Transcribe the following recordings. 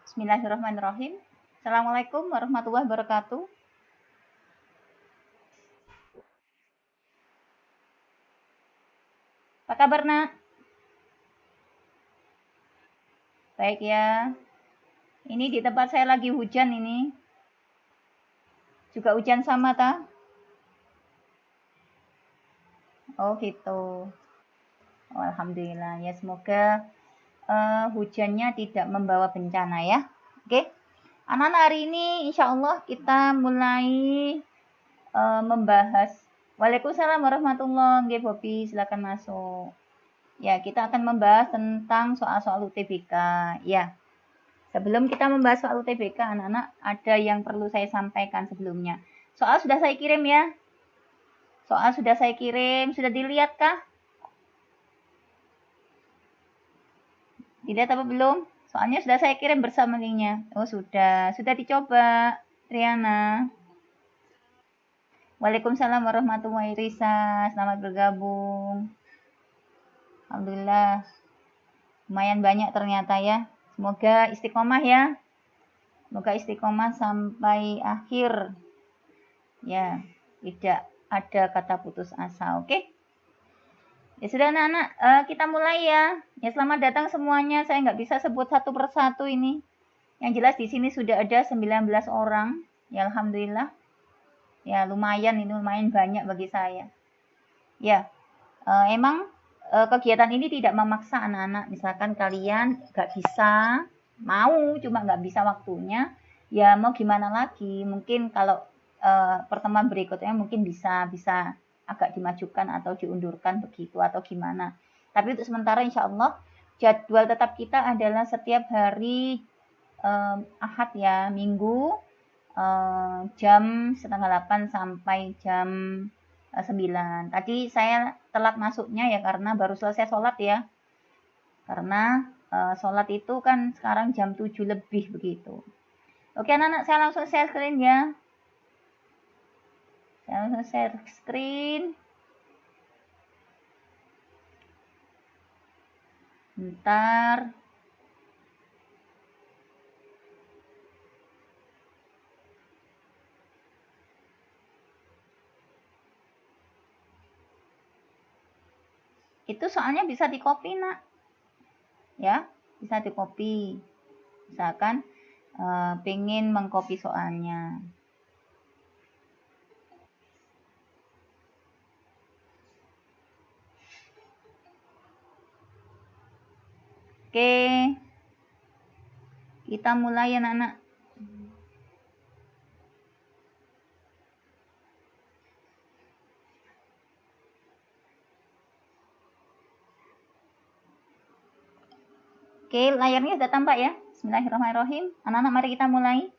Bismillahirrahmanirrahim. Assalamualaikum warahmatullahi wabarakatuh. Apa kabar, Nak? Baik ya. Ini di tempat saya lagi hujan ini. Juga hujan sama, ta? Oh, gitu. Oh, alhamdulillah. Ya, semoga hujannya tidak membawa bencana ya. Oke. Anak-anak, hari ini insya Allah kita mulai membahas. Waalaikumsalam warahmatullahi wabarakatuh. Bobi, silakan masuk. Ya, kita akan membahas tentang soal-soal UTBK. Ya, sebelum kita membahas soal UTBK, anak-anak, ada yang perlu saya sampaikan sebelumnya. Soal sudah saya kirim ya. Soal sudah saya kirim. Sudah dilihat kah? Dilihat apa belum? Soalnya sudah saya kirim bersama linknya. Oh, sudah. Sudah dicoba, Triana. Waalaikumsalam warahmatullahi wabarakatuh. Selamat bergabung. Alhamdulillah. Lumayan banyak ternyata ya. Semoga istiqomah ya. Semoga istiqomah sampai akhir. Ya, tidak ada kata putus asa, oke? Ya sudah anak-anak, kita mulai ya. Ya selamat datang semuanya. Saya nggak bisa sebut satu persatu ini. Yang jelas di sini sudah ada 19 orang. Ya alhamdulillah. Ya lumayan, ini lumayan banyak bagi saya. Ya, emang kegiatan ini tidak memaksa anak-anak. Misalkan kalian nggak bisa, mau cuma nggak bisa waktunya, ya mau gimana lagi. Mungkin kalau pertemuan berikutnya mungkin bisa agak dimajukan atau diundurkan begitu atau gimana. Tapi untuk sementara insya Allah jadwal tetap kita adalah setiap hari Ahad ya, Minggu jam setengah 8 sampai jam 9. Tadi saya telat masuknya ya karena baru selesai sholat ya. Karena sholat itu kan sekarang jam 7 lebih begitu. Oke anak-anak, saya langsung share screen ya. Saya langsung share screen. Bentar. Itu soalnya bisa di-copy, Nak. Ya, bisa di-copy. Misalkan pengen mengcopy soalnya. Oke. Kita mulai ya, anak-anak. Oke, layarnya sudah tampak ya. Bismillahirrahmanirrahim. Anak-anak, mari kita mulai.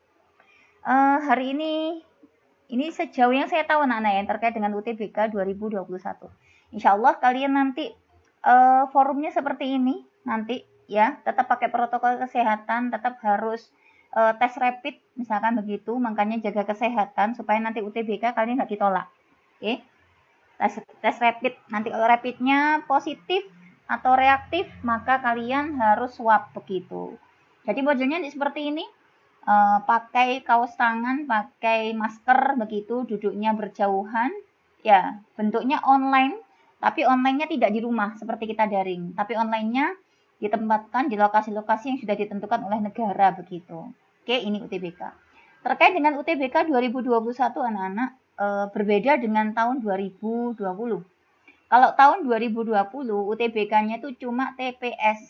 Hari ini sejauh yang saya tahu anak-anak ya, terkait dengan UTBK 2021. Insya Allah kalian nanti forumnya seperti ini nanti ya, tetap pakai protokol kesehatan, tetap harus tes rapid misalkan begitu, makanya jaga kesehatan supaya nanti UTBK kalian nggak ditolak. Oke, tes rapid, nanti kalau rapidnya positif atau reaktif maka kalian harus swab begitu. Jadi modelnya seperti ini. Pakai kaos tangan, pakai masker begitu, duduknya berjauhan. Ya, bentuknya online, tapi online-nya tidak di rumah seperti kita daring, tapi online-nya ditempatkan di lokasi-lokasi yang sudah ditentukan oleh negara begitu. Oke, ini UTBK. Terkait dengan UTBK 2021 anak-anak berbeda dengan tahun 2020. Kalau tahun 2020 UTBK-nya itu cuma TPS,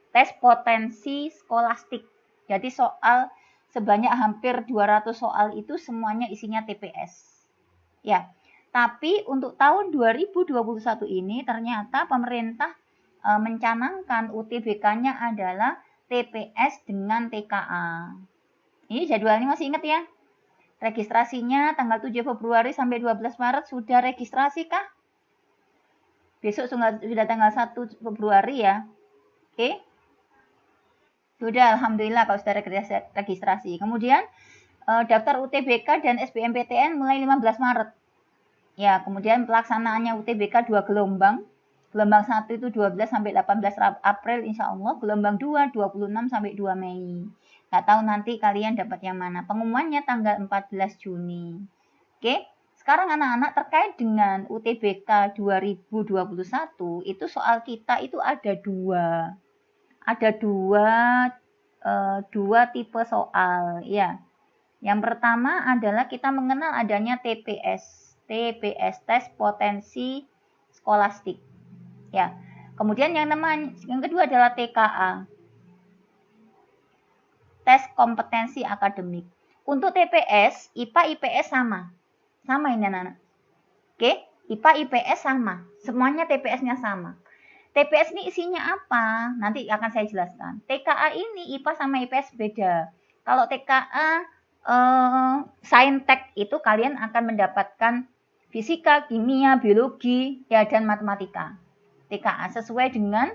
tes potensi skolastik. Jadi soal sebanyak hampir 200 soal itu semuanya isinya TPS. Ya, tapi untuk tahun 2021 ini ternyata pemerintah mencanangkan UTBK-nya adalah TPS dengan TKA. Ini jadwalnya masih ingat ya? Registrasinya tanggal 7 Februari sampai 12 Maret sudah registrasi kah? Besok sudah tanggal 1 Februari ya. Oke. Sudah, alhamdulillah kalau sudah registrasi. Kemudian daftar UTBK dan SBMPTN mulai 15 Maret. Ya, kemudian pelaksanaannya UTBK 2 gelombang. Gelombang 1 itu 12 sampai 18 April insya Allah. Gelombang 2 26 sampai 2 Mei. Nggak tahu nanti kalian dapat yang mana. Pengumumannya tanggal 14 Juni. Oke, sekarang anak-anak terkait dengan UTBK 2021, itu soal kita itu ada dua. Ada dua tipe soal, ya. Yang pertama adalah kita mengenal adanya TPS, tes potensi skolastik. Ya. Kemudian yang kedua adalah TKA, tes kompetensi akademik. Untuk TPS, IPA IPS sama. Sama ini anak-anak. Oke, IPA IPS sama. Semuanya TPS-nya sama. TPS ini isinya apa? Nanti akan saya jelaskan. TKA ini IPA sama IPS beda. Kalau TKA Saintek itu kalian akan mendapatkan fisika, kimia, biologi, ya, dan matematika. TKA sesuai dengan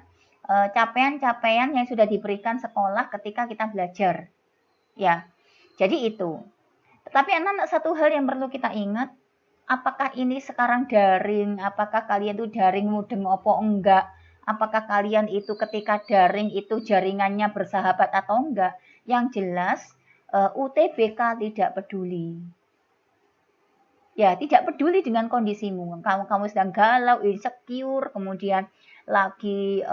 capaian-capaian yang sudah diberikan sekolah ketika kita belajar. Ya, jadi itu. Tetapi anak-anak, satu hal yang perlu kita ingat, apakah ini sekarang daring, apakah kalian itu daring mudeng opo enggak, apakah kalian itu ketika daring itu jaringannya bersahabat atau enggak, yang jelas UTBK tidak peduli. Ya, tidak peduli dengan kondisimu. Kamu sedang galau, insecure, kemudian lagi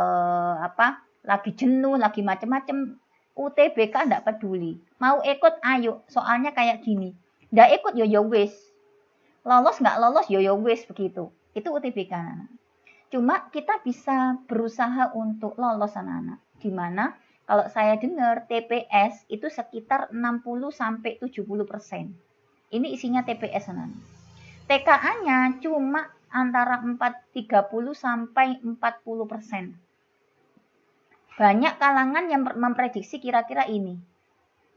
lagi jenuh, lagi macam-macam. UTBK tidak peduli. Mau ikut, ayo. Soalnya kayak gini. Nggak ikut, yo wis. Lolos nggak lolos, yo wis, begitu. Itu UTBK, anak-anak. Cuma kita bisa berusaha untuk lolos, anak-anak. Dimana kalau saya dengar TPS itu sekitar 60-70%. Ini isinya TPS, anak-anak. TKA-nya cuma antara 30-40%. Banyak kalangan yang memprediksi kira-kira ini.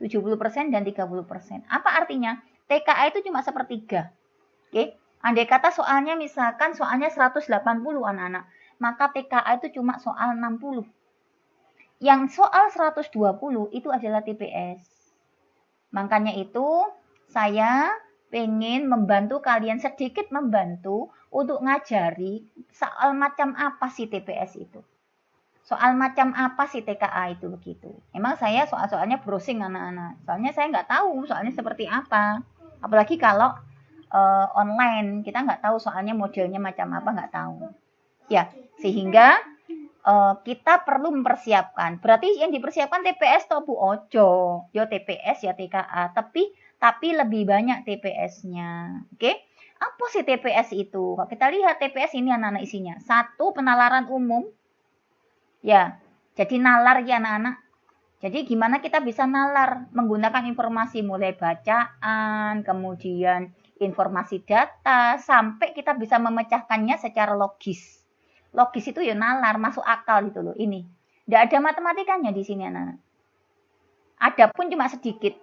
70% dan 30%. Apa artinya? TKA itu cuma sepertiga. Oke? Andai kata soalnya misalkan soalnya 180 anak-anak, maka TKA itu cuma soal 60. Yang soal 120 itu adalah TPS. Makanya itu saya pengen membantu kalian, sedikit membantu untuk ngajari soal macam apa sih TPS itu. Soal macam apa sih TKA itu, begitu. Emang saya soal-soalnya browsing anak-anak. Soalnya saya nggak tahu soalnya seperti apa. Apalagi kalau online, kita nggak tahu soalnya modelnya macam apa, nggak tahu. Ya, sehingga kita perlu mempersiapkan. Berarti yang dipersiapkan TPS toh Bu Ojo. Yo TPS ya TKA, tapi lebih banyak TPS-nya. Oke? Apa sih TPS itu? Kalau kita lihat TPS ini anak-anak isinya. 1, penalaran umum. Ya, jadi nalar ya anak-anak. Jadi gimana kita bisa nalar? Menggunakan informasi mulai bacaan, kemudian informasi data, sampai kita bisa memecahkannya secara logis. Logis itu ya nalar, masuk akal gitu loh. Ini tidak ada matematikanya di sini anak-anak. Ada pun cuma sedikit.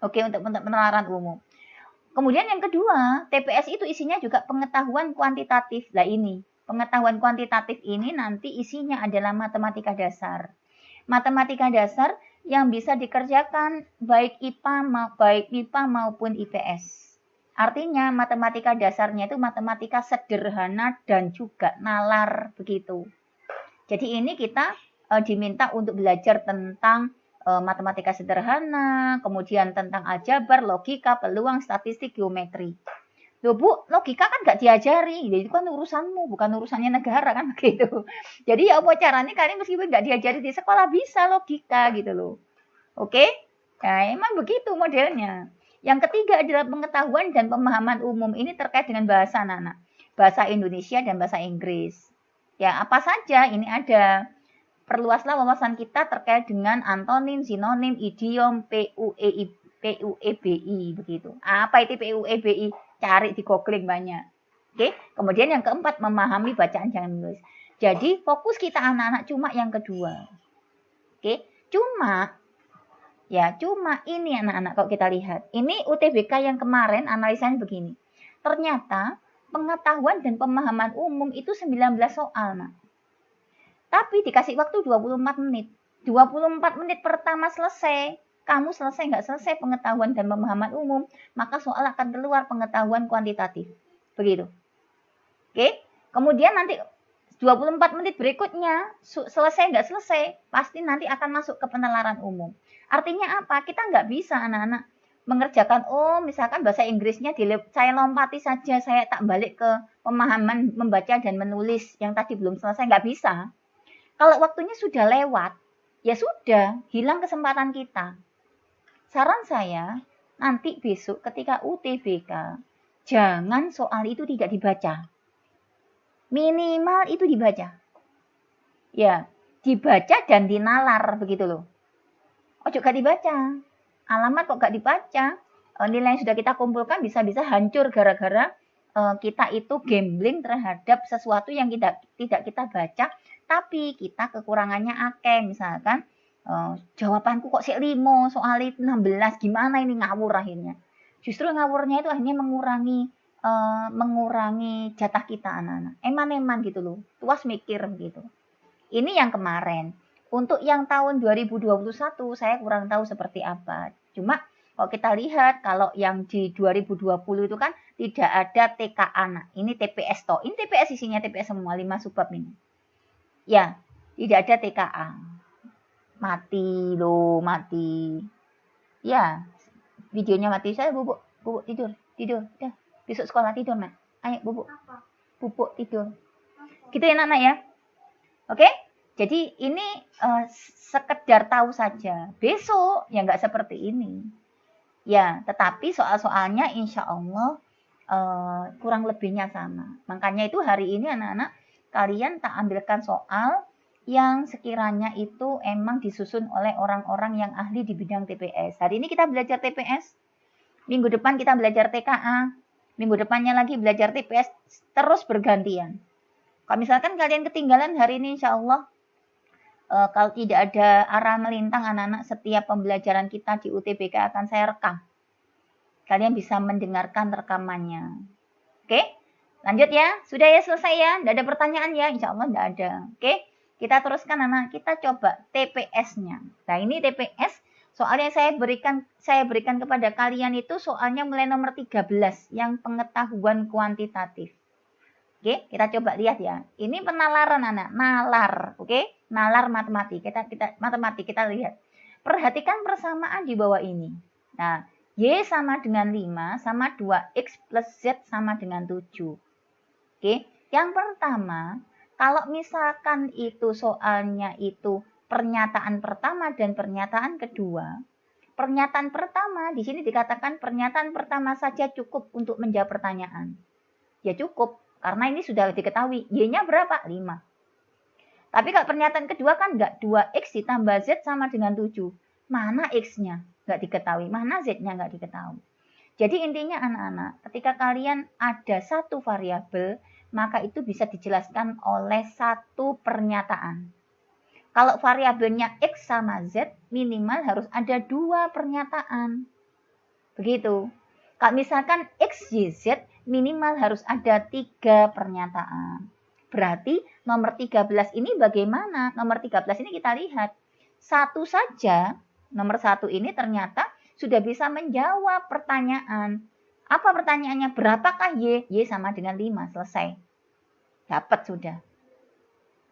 Oke, untuk penalaran umum. Kemudian yang kedua, TPS itu isinya juga pengetahuan kuantitatif. Nah ini, pengetahuan kuantitatif ini nanti isinya adalah matematika dasar. Matematika dasar yang bisa dikerjakan baik IPA maupun IPS. Artinya matematika dasarnya itu matematika sederhana dan juga nalar, begitu. Jadi ini kita diminta untuk belajar tentang matematika sederhana, kemudian tentang aljabar, logika, peluang, statistik, geometri. Loh Bu, logika kan nggak diajari, itu kan urusanmu, bukan urusannya negara kan begitu. Jadi ya apa caranya kalian meskipun nggak diajari di sekolah bisa logika gitu loh. Oke? Nah emang begitu modelnya. Yang ketiga adalah pengetahuan dan pemahaman umum. Ini terkait dengan bahasa anak-anak. Bahasa Indonesia dan bahasa Inggris. Ya, apa saja ini ada. Perluaslah wawasan kita terkait dengan antonim, sinonim, idiom, PUEBI. Begitu. Apa itu PUEBI? Cari di googling banyak. Oke. Kemudian yang keempat, memahami bacaan jangan menulis. Jadi fokus kita anak-anak cuma yang kedua. Oke. Cuma ini anak-anak kalau kita lihat. Ini UTBK yang kemarin analisanya begini. Ternyata pengetahuan dan pemahaman umum itu 19 soal, Nak. Tapi dikasih waktu 24 menit. 24 menit pertama selesai. Kamu selesai nggak selesai pengetahuan dan pemahaman umum, maka soal akan keluar pengetahuan kuantitatif. Begitu. Oke. Kemudian nanti 24 menit berikutnya, selesai nggak selesai, pasti nanti akan masuk ke penalaran umum. Artinya apa? Kita nggak bisa anak-anak mengerjakan, misalkan bahasa Inggrisnya saya lompati saja, saya tak balik ke pemahaman membaca dan menulis yang tadi belum selesai, nggak bisa. Kalau waktunya sudah lewat, ya sudah, hilang kesempatan kita. Saran saya, nanti besok ketika UTBK, jangan soal itu tidak dibaca. Minimal itu dibaca. Ya, dibaca dan dinalar, begitu loh. Ojo gak dibaca. Alamat kok gak dibaca, nilai yang sudah kita kumpulkan bisa-bisa hancur gara-gara kita itu gambling terhadap sesuatu yang tidak kita baca, tapi kita kekurangannya akeh. Misalkan jawabanku kok sik 5, soal 16, gimana ini, ngawur akhirnya. Justru ngawurnya itu akhirnya mengurangi jatah kita anak-anak. Eman-eman gitu loh, tuas mikir gitu. Ini yang kemarin. Untuk yang tahun 2021 saya kurang tahu seperti apa. Cuma kalau kita lihat, kalau yang di 2020 itu kan tidak ada TKA. Nah, ini TPS toh. Ini TPS, isinya TPS semua, 5 subbab ini. Ya, tidak ada TKA. Mati loh, mati. Ya, videonya mati. Saya bubuk tidur. Udah, besok sekolah tidur, Nak. Ayo bubuk tidur. Gitu ya, anak-anak ya. Oke? Jadi ini sekedar tahu saja. Besok ya nggak seperti ini. Ya, tetapi soal-soalnya insya Allah kurang lebihnya sama. Makanya itu hari ini anak-anak kalian tak ambilkan soal yang sekiranya itu emang disusun oleh orang-orang yang ahli di bidang TPS. Hari ini kita belajar TPS. Minggu depan kita belajar TKA. Minggu depannya lagi belajar TPS. Terus bergantian. Kalau misalkan kalian ketinggalan hari ini insya Allah, kalau tidak ada arah melintang anak-anak, setiap pembelajaran kita di UTBK akan saya rekam. Kalian bisa mendengarkan rekamannya. Oke? Lanjut ya. Sudah ya, selesai ya? Tidak ada pertanyaan ya? Insya Allah tidak ada. Oke? Kita teruskan anak. Kita coba TPS-nya. Nah ini TPS. Soalnya saya berikan kepada kalian itu soalnya mulai nomor 13. Yang pengetahuan kuantitatif. Oke, kita coba lihat ya. Ini penalaran anak, nalar, oke? Nalar matematik. Kita lihat. Perhatikan persamaan di bawah ini. Nah, Y sama dengan 5 sama 2X plus Z sama dengan 7. Oke, yang pertama, kalau misalkan itu soalnya itu pernyataan pertama dan pernyataan kedua. Pernyataan pertama, di sini dikatakan pernyataan pertama saja cukup untuk menjawab pertanyaan. Ya cukup. Karena ini sudah diketahui, Y-nya berapa? 5. Tapi kalau pernyataan kedua kan enggak, 2X ditambah Z sama dengan 7. Mana X-nya? Enggak diketahui. Mana Z-nya? Enggak diketahui. Jadi intinya anak-anak, ketika kalian ada satu variabel, maka itu bisa dijelaskan oleh satu pernyataan. Kalau variabelnya X sama Z, minimal harus ada 2 pernyataan. Begitu. Kalau misalkan X, Y, Z, minimal harus ada 3 pernyataan. Berarti nomor 13 ini bagaimana? Nomor 13 ini kita lihat. Satu saja, nomor 1 ini ternyata sudah bisa menjawab pertanyaan. Apa pertanyaannya? Berapakah Y? Y sama dengan 5. Selesai. Dapat sudah.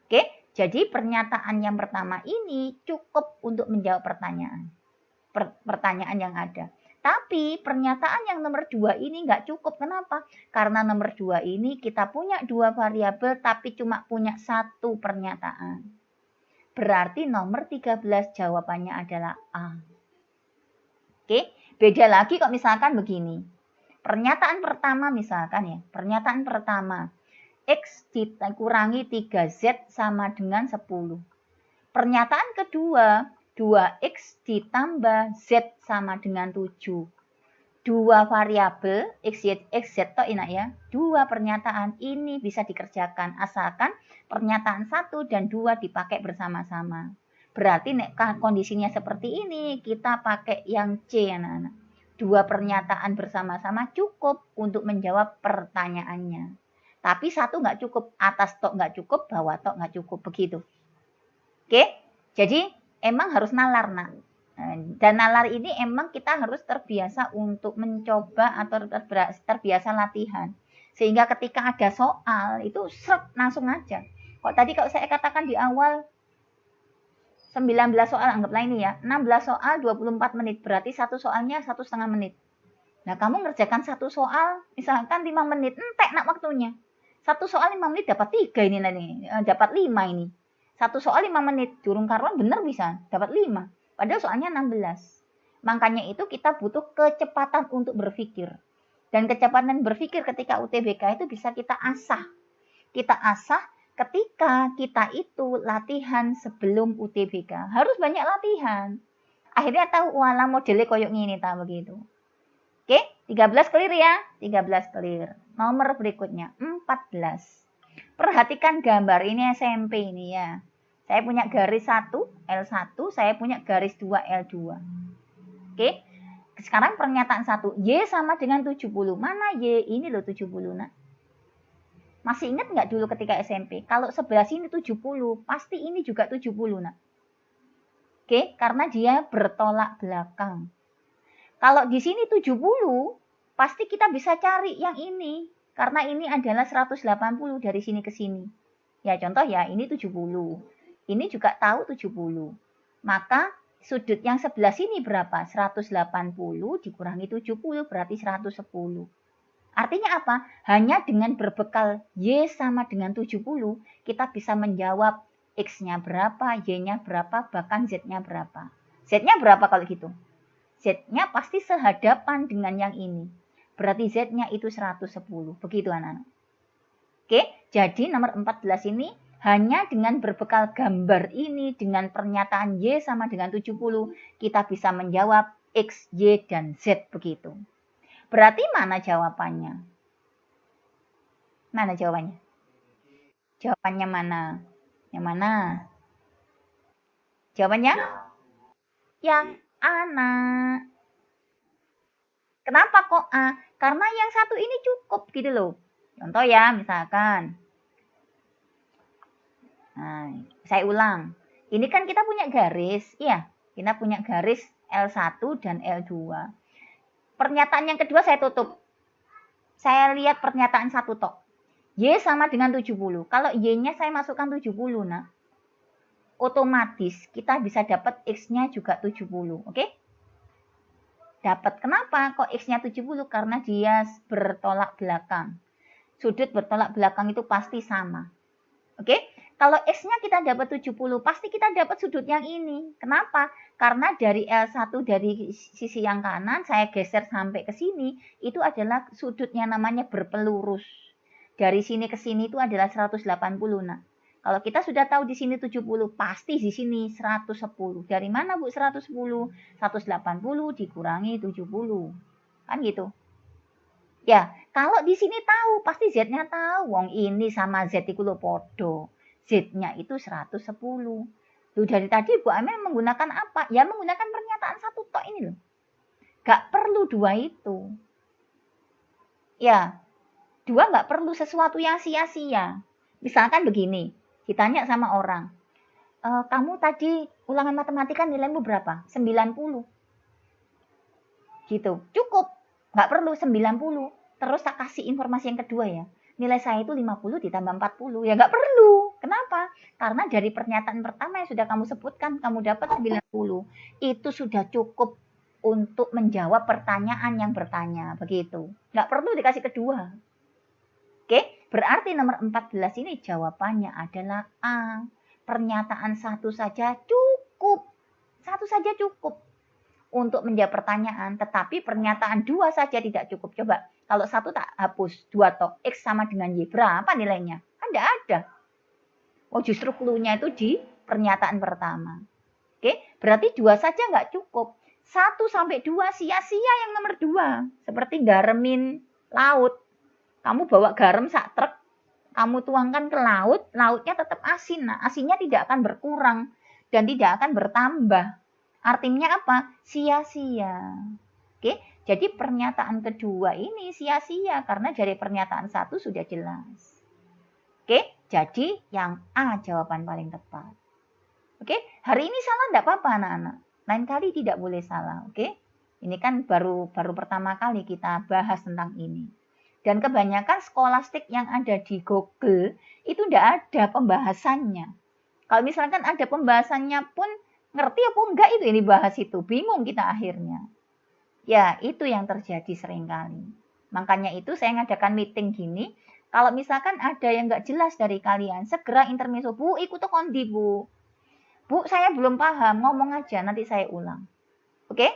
Oke, jadi pernyataan yang pertama ini cukup untuk menjawab pertanyaan. Pertanyaan yang ada. Tapi pernyataan yang nomor 2 ini nggak cukup. Kenapa? Karena nomor 2 ini kita punya 2 variabel tapi cuma punya 1 pernyataan. Berarti nomor 13 jawabannya adalah A. Oke, beda lagi kok misalkan begini. Pernyataan pertama misalkan ya. Pernyataan pertama. X dikurangi 3Z sama dengan 10. Pernyataan kedua. 2X ditambah Z sama dengan 7. 2 variabel X, Z toh enak ya. 2 pernyataan ini bisa dikerjakan asalkan pernyataan 1 dan 2 dipakai bersama-sama. Berarti kondisinya seperti ini, kita pakai yang C anak-anak. 2 pernyataan bersama-sama cukup untuk menjawab pertanyaannya. Tapi 1 nggak cukup, atas tok nggak cukup, bawah tok nggak cukup, begitu. Oke, jadi emang harus nalar, nak. Dan nalar ini emang kita harus terbiasa untuk mencoba atau terbiasa latihan. Sehingga ketika ada soal, itu langsung aja. Kalau saya katakan di awal 19 soal, anggaplah ini ya, 16 soal 24 menit, berarti satu soalnya 1,5 menit. Nah, kamu ngerjakan satu soal, misalkan 5 menit, entek nak waktunya. Satu soal 5 menit dapat 3 ini nanti, dapat 5 ini. Satu soal 5 menit, durung karuan bener bisa, dapat 5. Padahal soalnya 16. Makanya itu kita butuh kecepatan untuk berpikir. Dan kecepatan berpikir ketika UTBK itu bisa kita asah. Kita asah ketika kita itu latihan sebelum UTBK. Harus banyak latihan. Akhirnya tahu, wala modelnya koyok ngini, tak begitu. Oke, 13 clear ya? 13 clear. Nomor berikutnya, 14. Perhatikan gambar, ini SMP ini ya. Saya punya garis 1, L1, saya punya garis 2, L2. Oke, sekarang pernyataan 1, Y sama dengan 70. Mana Y? Ini loh 70, nak. Masih ingat nggak dulu ketika SMP? Kalau sebelah sini 70, pasti ini juga 70, nak. Oke, karena dia bertolak belakang. Kalau di sini 70, pasti kita bisa cari yang ini. Karena ini adalah 180 dari sini ke sini. Ya, contoh ya, ini 70. Ini juga tahu 70. Maka sudut yang sebelah sini berapa? 180 dikurangi 70 berarti 110. Artinya apa? Hanya dengan berbekal Y sama dengan 70, kita bisa menjawab X-nya berapa, Y-nya berapa, bahkan Z-nya berapa. Z-nya berapa kalau gitu? Z-nya pasti sehadapan dengan yang ini. Berarti Z-nya itu 110. Begitu anak-anak. Oke, jadi nomor 14 ini hanya dengan berbekal gambar ini, dengan pernyataan Y sama dengan 70, kita bisa menjawab X, Y, dan Z begitu. Berarti mana jawabannya? Mana jawabannya? Jawabannya mana? Yang mana? Jawabannya? Yang anak. Kenapa kok A? Karena yang satu ini cukup gitu loh. Contoh ya, misalkan. Nah, saya ulang. Ini kan kita punya garis. Iya, kita punya garis L1 dan L2. Pernyataan yang kedua saya tutup. Saya lihat pernyataan satu tok. Y sama dengan 70. Kalau Y-nya saya masukkan 70, nah. Otomatis kita bisa dapat X-nya juga 70. Oke? Dapat. Kenapa kok X-nya 70? Karena dia bertolak belakang. Sudut bertolak belakang itu pasti sama. Oke? Kalau X-nya kita dapat 70, pasti kita dapat sudut yang ini. Kenapa? Karena dari L1 dari sisi yang kanan, saya geser sampai ke sini, itu adalah sudutnya namanya berpelurus. Dari sini ke sini itu adalah 180. Nah, kalau kita sudah tahu di sini 70, pasti di sini 110. Dari mana Bu 110? 180 dikurangi 70. Kan gitu. Ya, kalau di sini tahu, pasti Z-nya tahu. Wong ini sama Z itu lo podo. Z-nya itu 110. Loh, dari tadi Bu Amel menggunakan apa? Ya menggunakan pernyataan satu tok ini loh. Gak perlu dua itu. Ya, dua gak perlu sesuatu yang sia-sia. Misalkan begini, ditanya sama orang. Kamu tadi ulangan matematika nilaimu berapa? 90. Gitu, cukup. Gak perlu 90. Terus tak kasih informasi yang kedua ya. Nilai saya itu 50 ditambah 40. Ya nggak perlu. Kenapa? Karena dari pernyataan pertama yang sudah kamu sebutkan, kamu dapat 90. Itu sudah cukup untuk menjawab pertanyaan yang bertanya. Begitu. Nggak perlu dikasih kedua. Oke, berarti nomor 14 ini jawabannya adalah A. Pernyataan satu saja cukup. Satu saja cukup untuk menjawab pertanyaan, tetapi pernyataan dua saja tidak cukup. Coba, kalau satu tak hapus, dua tok, X sama dengan Y, berapa nilainya? Kan tidak ada. Oh, justru clue-nya itu di pernyataan pertama. Oke, berarti dua saja nggak cukup. 1 sampai 2 sia-sia yang nomor 2. Seperti garemin laut. Kamu bawa garam sak truk, kamu tuangkan ke laut, lautnya tetap asin. Nah, asinnya tidak akan berkurang dan tidak akan bertambah. Artinya apa? Sia-sia. Oke, jadi pernyataan kedua ini sia-sia karena dari pernyataan satu sudah jelas. Oke, jadi yang A jawaban paling tepat. Oke, hari ini salah enggak apa-apa anak-anak. Lain kali tidak boleh salah, oke? Ini kan baru pertama kali kita bahas tentang ini. Dan kebanyakan skolastik yang ada di Google itu tidak ada pembahasannya. Kalau misalkan ada pembahasannya pun ngerti apa enggak itu ini bahas itu. Bingung kita akhirnya. Ya, itu yang terjadi seringkali. Makanya itu saya ngadakan meeting gini. Kalau misalkan ada yang nggak jelas dari kalian, segera intermezzo. Bu, ikut kondi, Bu. Bu, saya belum paham. Ngomong aja, nanti saya ulang. Oke?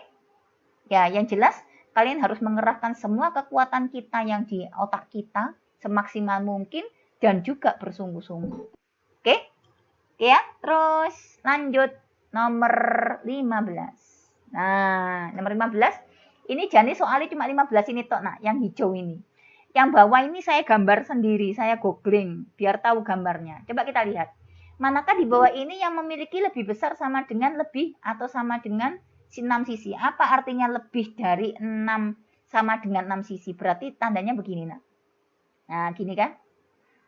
Ya, yang jelas kalian harus mengerahkan semua kekuatan kita yang di otak kita semaksimal mungkin dan juga bersungguh-sungguh. Oke? Oke ya? Terus lanjut nomor 15. Nah, nomor 15. Ini Jani soalnya cuma 15 ini tok, nak, yang hijau ini. Yang bawah ini saya gambar sendiri, saya googling biar tahu gambarnya. Coba kita lihat. Manakah di bawah ini yang memiliki lebih besar sama dengan lebih atau sama dengan 6 sisi? Apa artinya lebih dari 6 sama dengan 6 sisi? Berarti tandanya begini, nak. Nah, gini kan?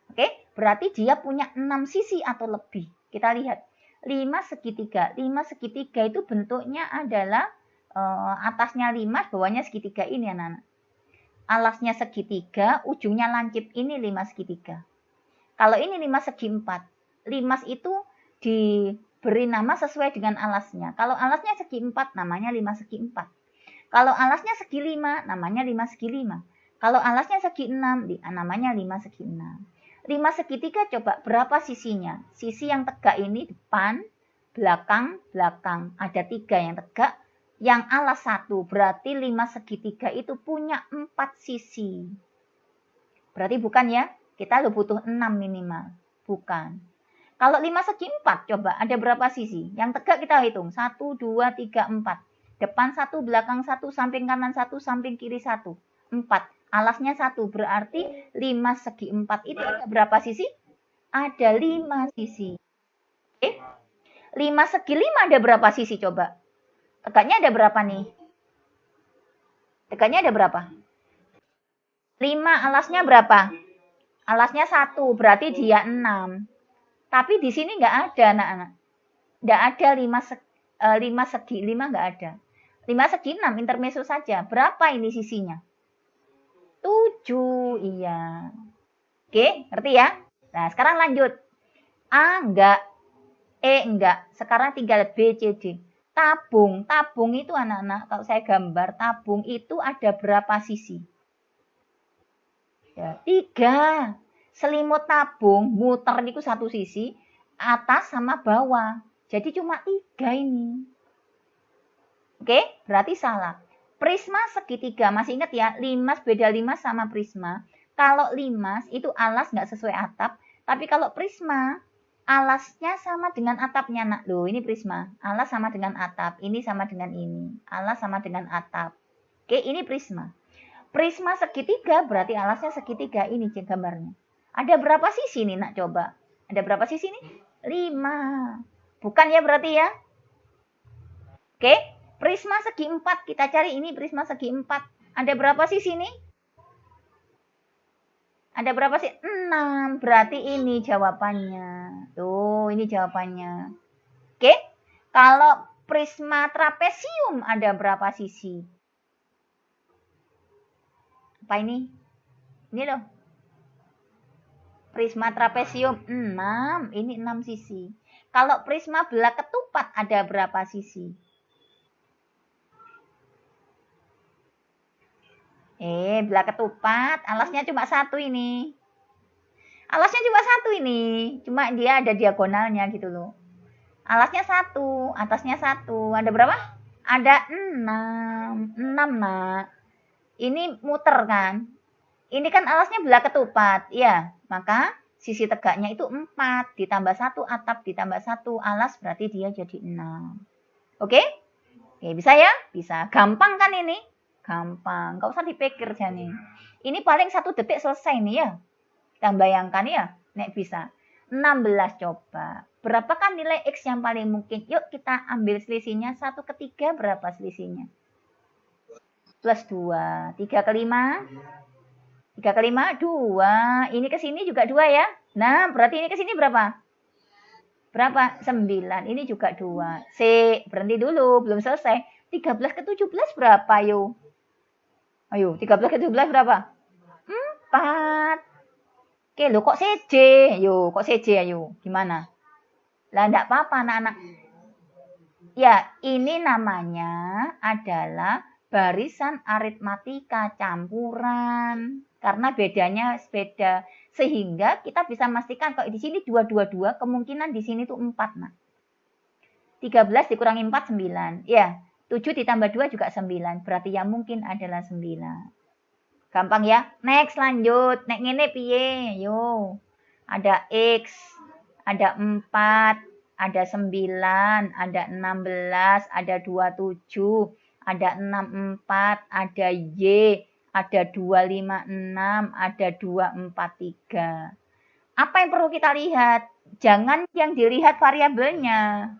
Oke, berarti dia punya 6 sisi atau lebih. Kita lihat. 5 segitiga. 5 segitiga itu bentuknya adalah atasnya 5, bawahnya segitiga ini, anak-anak. Alasnya segitiga, ujungnya lancip ini 5 segitiga. Kalau ini 5 segi 4. 5 itu diberi nama sesuai dengan alasnya. Kalau alasnya segi 4, namanya 5 segi 4. Kalau alasnya segi 5, namanya 5 segi 5. Kalau alasnya segi 6, namanya 5 segi 6. 5 segitiga coba berapa sisinya? Sisi yang tegak ini depan, belakang, belakang. Ada 3 yang tegak. Yang alas 1, berarti 5 segitiga itu punya 4 sisi. Berarti bukan ya? Kita butuh 6 minimal. Bukan. Kalau 5 segi 4, coba ada berapa sisi? Yang tegak kita hitung. 1, 2, 3, 4. Depan 1, belakang 1, samping kanan 1, samping kiri 1. 4. Alasnya 1, berarti 5 segi 4 itu ada berapa sisi? Ada 5 sisi. Oke? 5 segi 5 ada berapa sisi coba? Tegaknya ada berapa nih? Tegaknya ada berapa? 5, alasnya berapa? Alasnya 1, berarti dia 6. Tapi di sini nggak ada, anak-anak. Nggak ada 5 segi 5 nggak ada. 5 segi 6, intermezzo saja. Berapa ini sisinya? 7, iya. Oke, ngerti ya? Nah, sekarang lanjut. A enggak, E enggak. Sekarang tinggal B, C, D. Tabung itu anak-anak, kalau saya gambar, tabung itu ada berapa sisi? Ya, 3. Selimut tabung, muter itu 1 sisi, atas sama bawah. Jadi cuma 3 ini. Oke, berarti salah. Prisma segitiga, masih ingat ya, limas beda 5 sama prisma. Kalau limas itu alas nggak sesuai atap, tapi kalau prisma, alasnya sama dengan atapnya, nak. Loh, ini prisma. Alas sama dengan atap. Ini sama dengan ini. Alas sama dengan atap. Oke, ini prisma. Prisma segitiga berarti alasnya segitiga. Ini gambarnya. Ada berapa sisi nih, nak? Coba. Ada berapa sisi nih? 5. Bukan ya berarti ya? Oke. Prisma segi 4. Kita cari ini prisma segi 4. Ada berapa sisi nih? Ada berapa sih? 6. Berarti ini jawabannya. Tuh, ini jawabannya. Oke. Kalau prisma trapesium ada berapa sisi? Apa ini? Ini loh. Prisma trapesium 6. Ini 6 sisi. Kalau prisma belah ketupat ada berapa sisi? Belah ketupat, alasnya cuma 1 ini. Alasnya cuma 1 ini. Cuma dia ada diagonalnya gitu loh. Alasnya 1, atasnya 1. Ada berapa? Ada 6. 6, nak. Ini muter kan? Ini kan alasnya belah ketupat. Ya, maka sisi tegaknya itu 4. Ditambah 1 atap, ditambah 1 alas, berarti dia jadi 6. Oke? Oke, bisa ya? Bisa. Gampang kan ini? Gampang, nggak usah dipikir Jani. Ini paling 1 detik selesai nih ya. Kita bayangkan ya, nek bisa. 16 coba. Berapakah nilai X yang paling mungkin? Yuk kita ambil selisihnya. 1 ke 3 berapa selisihnya? Plus 2. 3 ke 5? 3 ke 5? 2. Ini ke sini juga 2 ya. Nah, berarti ini ke sini berapa? Berapa? 9. Ini juga 2. C, berhenti dulu. Belum selesai. 13 ke 17 berapa yuk? Ayo, 13 ke 17 berapa? Oke, lo kok CJ? Yo, kok CJ ayo? Gimana? Lah enggak apa-apa anak-anak. Ya, ini namanya adalah barisan aritmatika campuran. Karena bedanya beda. Sehingga kita bisa memastikan kalau di sini 222, kemungkinan di sini tuh 4, Nak. 13 dikurangi 4, 9. Ya, 7 ditambah 2 juga 9. Berarti yang mungkin adalah 9. Gampang ya. Next lanjut. Nek ngene piye? Yo. Ada X, ada 4, ada 9, ada 16, ada 27, ada 64, ada Y, ada 256, ada 243. Apa yang perlu kita lihat? Jangan yang dilihat variabelnya.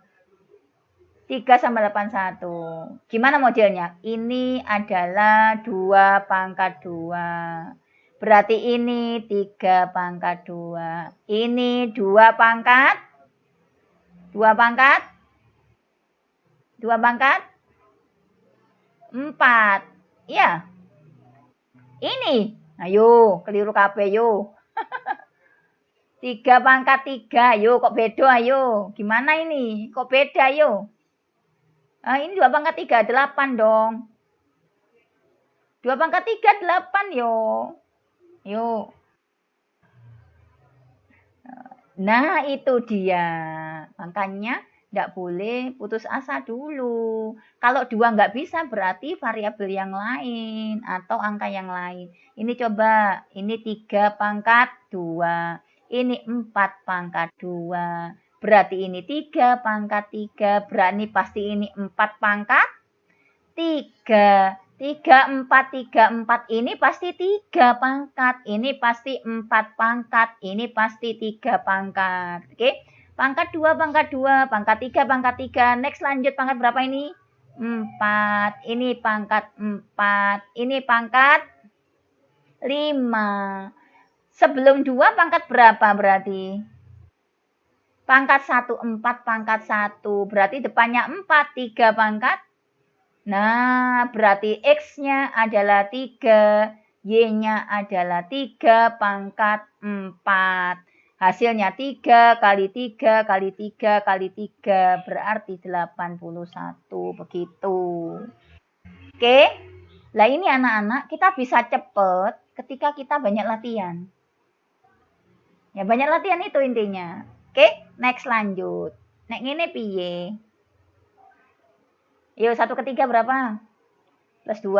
3 sama 81. Gimana modelnya? Ini adalah 2 pangkat 2. Berarti ini 3 pangkat 2. Ini 2 pangkat 2 pangkat 2 pangkat 4. Ya. Ini. Ayo, keliru kabeh yo. 3 pangkat 3. Yo, kok beda ayo? Gimana ini? Kok beda yo? Ini 2 pangkat 3, 8 dong. 2 pangkat 3, 8 yo. Yo. Nah, itu dia. Makanya tidak boleh putus asa dulu. Kalau 2 nggak bisa, berarti variabel yang lain atau angka yang lain. Ini coba, ini 3 pangkat 2. Ini 4 pangkat 2. Berarti ini 3 pangkat 3. Berarti pasti ini 4 pangkat 3. 3, 4, 3, 4. Ini pasti 3 pangkat. Ini pasti 4 pangkat. Ini pasti 3 pangkat. Oke. Pangkat 2, pangkat 2. Pangkat 3, pangkat 3. Next lanjut pangkat berapa ini? 4. Ini pangkat 4. Ini pangkat 5. Sebelum 2 pangkat berapa berarti? Pangkat 1, 4 pangkat 1. Berarti depannya 4, 3 pangkat. Nah, berarti X-nya adalah 3. Y-nya adalah 3 pangkat 4. Hasilnya 3 kali 3 kali 3 kali 3. Berarti 81. Begitu. Oke. Lah ini anak-anak, kita bisa cepet ketika kita banyak latihan. Ya, banyak latihan itu intinya. Oke, next lanjut. Nek ngene piye? Yo, 1 ke 3 berapa? Plus 2,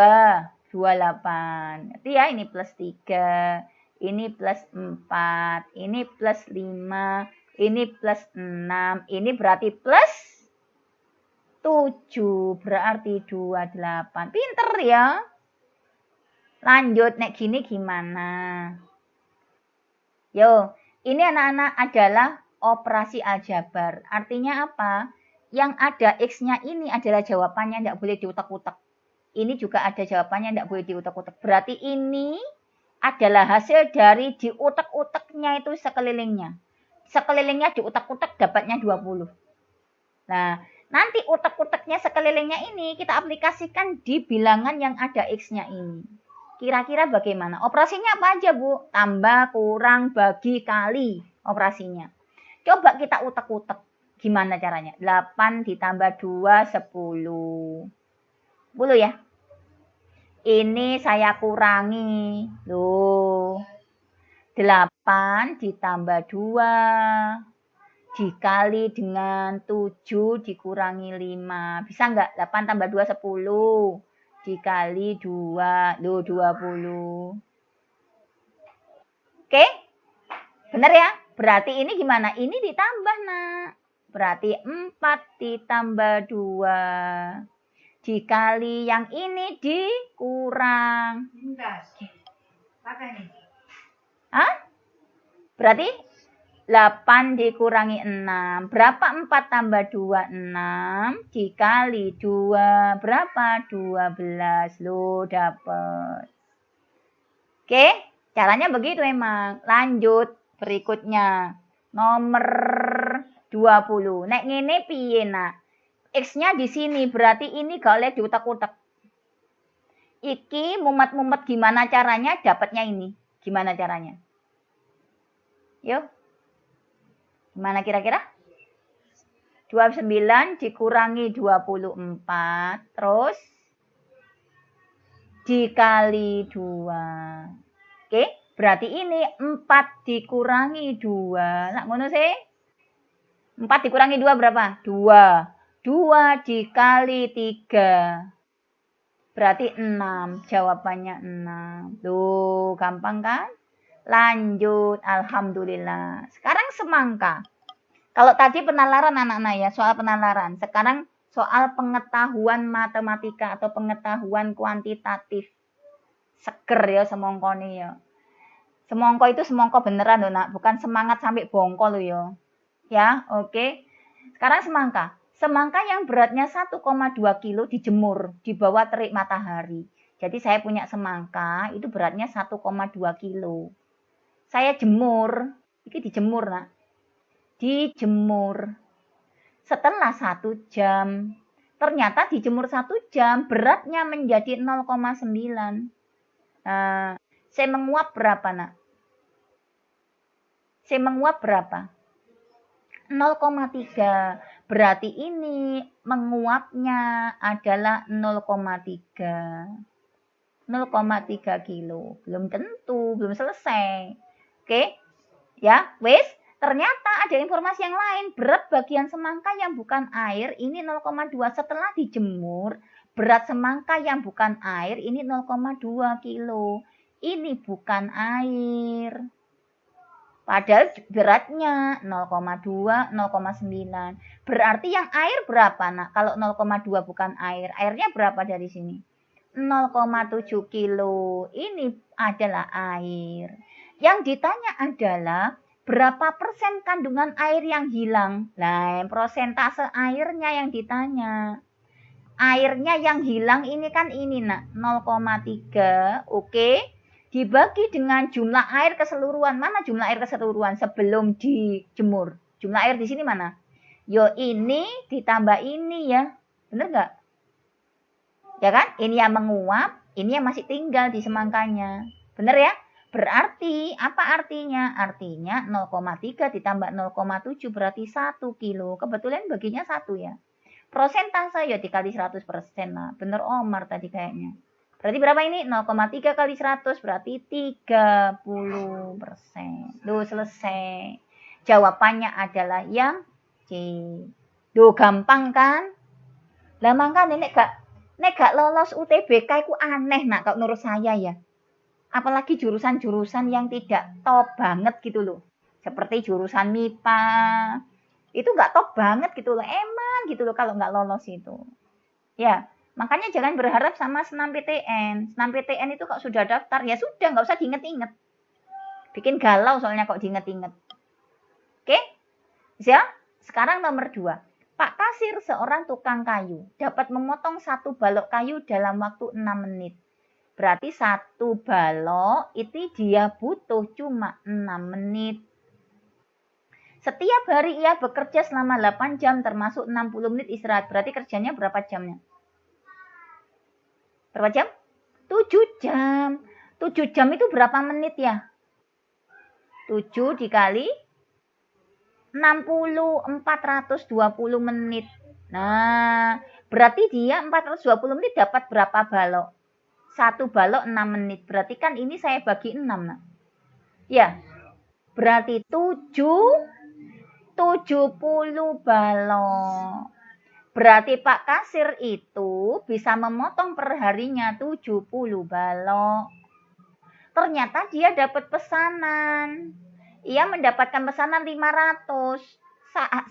28. Itu ya, ini plus 3, ini plus 4, ini plus 5, ini plus 6, ini berarti plus 7, berarti 28. Pinter ya. Lanjut, nek gini gimana? Yo, ini anak-anak adalah operasi aljabar. Artinya apa? Yang ada X-nya ini adalah jawabannya, tidak boleh diutak-utak. Ini juga ada jawabannya, tidak boleh diutak-utak. Berarti ini adalah hasil dari diutak-utaknya itu sekelilingnya. Sekelilingnya diutak-utak dapatnya 20. Nah, nanti utak-utaknya sekelilingnya ini kita aplikasikan di bilangan yang ada X-nya ini. Kira-kira bagaimana? Operasinya apa aja, Bu? Tambah, kurang, bagi, kali operasinya. Coba kita utak-utak. Gimana caranya? 8 ditambah 2, 10. 10 ya? Ini saya kurangi. Loh. 8 ditambah 2. Dikali dengan 7 dikurangi 5. Bisa nggak? 8 tambah 2, 10. Dikali 2. Loh, 20. Oke? Benar ya? Berarti ini gimana? Ini ditambah, Nak. Berarti 4 ditambah 2. Dikali yang ini dikurang. Hah? Berarti 8 dikurangi 6. Berapa 4 tambah 2? 6. Dikali 2. Berapa? 12. Loh, dapat. Oke? Caranya begitu emang. Lanjut. Berikutnya. Nomor 20. Nek ngene piye, Nak? X-nya di sini. Berarti ini gak boleh diutak-utak. Iki mumet-mumet gimana caranya dapatnya ini. Gimana caranya? Yuk. Gimana kira-kira? 29 dikurangi 24. Terus dikali 2. Oke, berarti ini 4 dikurangi 2. Nak ngono sih? 4 dikurangi 2 berapa? 2. 2 dikali 3. Berarti 6. Jawabannya 6. Tuh, gampang kan? Lanjut, alhamdulillah. Sekarang semangka. Kalau tadi penalaran anak-anak ya, soal penalaran. Sekarang soal pengetahuan matematika atau pengetahuan kuantitatif. Seger ya semongko nih ya. Semongko itu semongko beneran loh nak, bukan semangat sampai bongko loh ya. Ya, oke. Sekarang semangka. Semangka yang beratnya 1,2 kilo dijemur di bawah terik matahari. Jadi saya punya semangka, itu beratnya 1,2 kilo. Saya jemur, ini dijemur nak. Dijemur. Setelah 1 jam, ternyata dijemur 1 jam, beratnya menjadi 0,9. Saya menguap berapa nak? Saya menguap berapa? 0,3. Berarti ini menguapnya adalah 0,3. 0,3 kilo. Belum tentu, belum selesai. Oke? Ya, wes. Ternyata ada informasi yang lain. Berat bagian semangka yang bukan air ini 0,2. Setelah dijemur, berat semangka yang bukan air ini 0,2 kilo. Ini bukan air. Padahal beratnya 0,2, 0,9. Berarti yang air berapa nak? Kalau 0,2 bukan air. Airnya berapa dari sini? 0,7 kilo. Ini adalah air. Yang ditanya adalah berapa persen kandungan air yang hilang? Nah, persentase airnya yang ditanya. Airnya yang hilang ini kan ini nak, 0,3. Oke. Dibagi dengan jumlah air keseluruhan. Mana jumlah air keseluruhan sebelum dijemur? Jumlah air di sini mana? Yo ini ditambah ini ya. Bener nggak? Ya kan? Ini yang menguap, ini yang masih tinggal di semangkanya. Bener ya? Berarti, apa artinya? Artinya 0,3 ditambah 0,7 berarti 1 kilo. Kebetulan baginya 1 ya. Persentase ya dikali 100% lah. Bener Omar tadi kayaknya. Berarti berapa ini? 0,3 kali 100 berarti 30%. Duh, selesai. Jawabannya adalah yang C. Duh, gampang kan? Lah makanya nek gak lolos UTBK itu aneh nak kalau menurut saya ya. Apalagi jurusan-jurusan yang tidak top banget gitu loh. Seperti jurusan MIPA. Itu nggak top banget gitu loh. Emang gitu loh kalau nggak lolos itu. Ya, makanya jangan berharap sama senam PTN. Senam PTN itu kalau sudah daftar, ya sudah nggak usah diinget-inget. Bikin galau soalnya kok diinget-inget. Oke? Ya, sekarang nomor 2. Pak kasir seorang tukang kayu dapat memotong 1 balok kayu dalam waktu 6 menit. Berarti 1 balok itu dia butuh cuma 6 menit. Setiap hari ia bekerja selama 8 jam termasuk 60 menit istirahat. Berarti kerjanya berapa jamnya? Berapa jam? 7 jam. 7 jam itu berapa menit ya? 7 dikali 60, 420 menit. Nah, berarti dia 420 menit dapat berapa balok? 1 balok 6 menit. Berarti kan ini saya bagi 6. Nah. Ya, berarti 70 balok. Berarti Pak kasir itu bisa memotong perharinya 70 balok. Ternyata dia dapat pesanan. Ia mendapatkan pesanan 500.